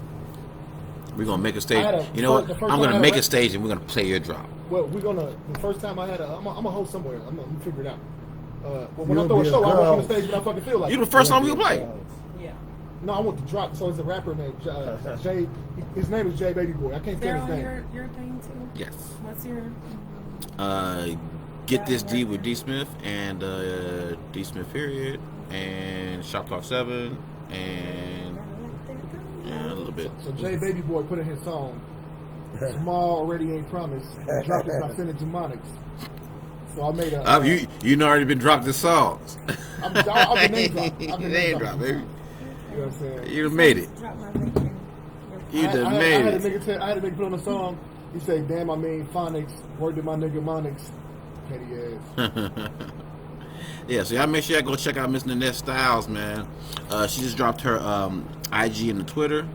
We're gonna make a stage. I had You know what? the first I'm time I gonna had make a- a stage and we're gonna play your drop. Well, the first time I had I'm gonna host somewhere. I'm gonna figure it out. Well, when You'll I throw a be a show, I walk on girl. the stage when I fucking feel like You it. the first song we gonna play. Yeah. No, I want the drop. So it's a rapper named Jay. His name is Jay Baby Boy. I can't They're stand on his name. your thing too? Yes. What's your Get This D with D Smith and D Smith period and ShopTalk7 and yeah, a little bit. So Jay Baby Boy put in his song, Small Already Ain't Promised, and dropped it by sending to Monix. So I made a... You know already been dropped the songs. I've been name dropped. I've been Name name drop, dropped. baby. You know what I'm saying? You done made it. drop my link in You your done I made had a it. nigga I had a nigga put on a song. He said, "Damn, I mean phonics. Word to my nigga Monix. Petty ass." Yeah, so y'all make sure y'all go check out Miss Nanette Styles, man. She just dropped her IG and the Twitter.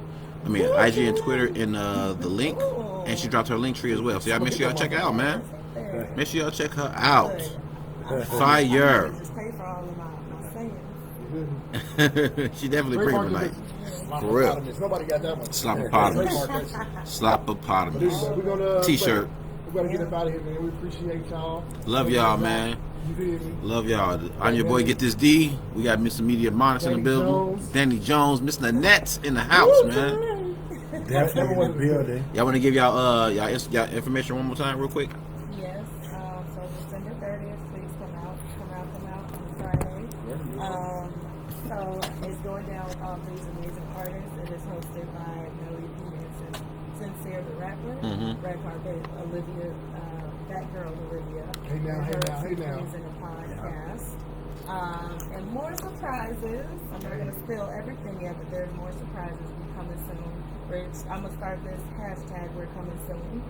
I mean, IG and Twitter in the link, and she dropped her link tree as well. So y'all make sure y'all check her out, man. Make sure y'all check her out. Fire. Just pay for all of my sayings. She definitely bring it tonight. For real. Nobody got that one. Slopopotamus. Slopopotamus. We're gonna T-shirt. We're gonna get up out of here, man. We appreciate y'all. Love y'all, man. You feel me? Love y'all. I'm your boy, Get This D. We got Mr. Media Monix in the building. Danny Jones, Miss Nanette in the house, man. Definitely in the building. Y'all want to give y'all y'all information one more time, real quick? Yes. So December 30th, please come out on Friday. So it's going down with all these amazing artists. It is hosted by Melly P. and Sincere the Rapper, Red Carpet, Olivia, that girl Olivia. Hey now. In a podcast. And more surprises. I'm not going to spill everything yet, but there's more surprises coming soon. I'm going to start this hashtag, we're coming soon.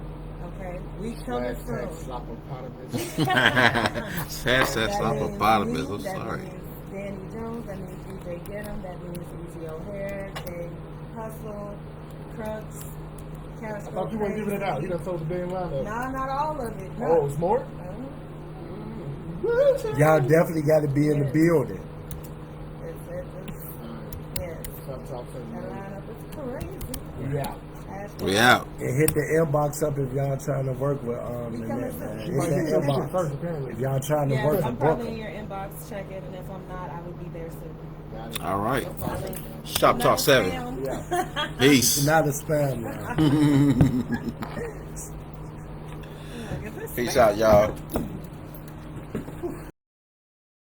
Okay? We coming soon. Slopopotamus. Slopopotamus. I'm sorry. That means Danny Jones. That means DJ Get 'em. That means Easy O'Hare. Jay Hustle. Crux. I thought you weren't giving it out. You done told the damn line up. No, not all of it. No. Oh, it's more? Y'all definitely got to be in the building. Yes. ShopTalk7. That lineup is crazy. Yeah. We out. And hit the inbox up if y'all trying to work with Nanette, man. She Hit might the get your shit inbox first, apparently. if y'all trying to work Yes, with I'm probably in Brooklyn. your inbox. Check it, and if I'm not, I will be there soon. All right. ShopTalk7. Yeah. Peace. Not a spam now. Peace out, y'all.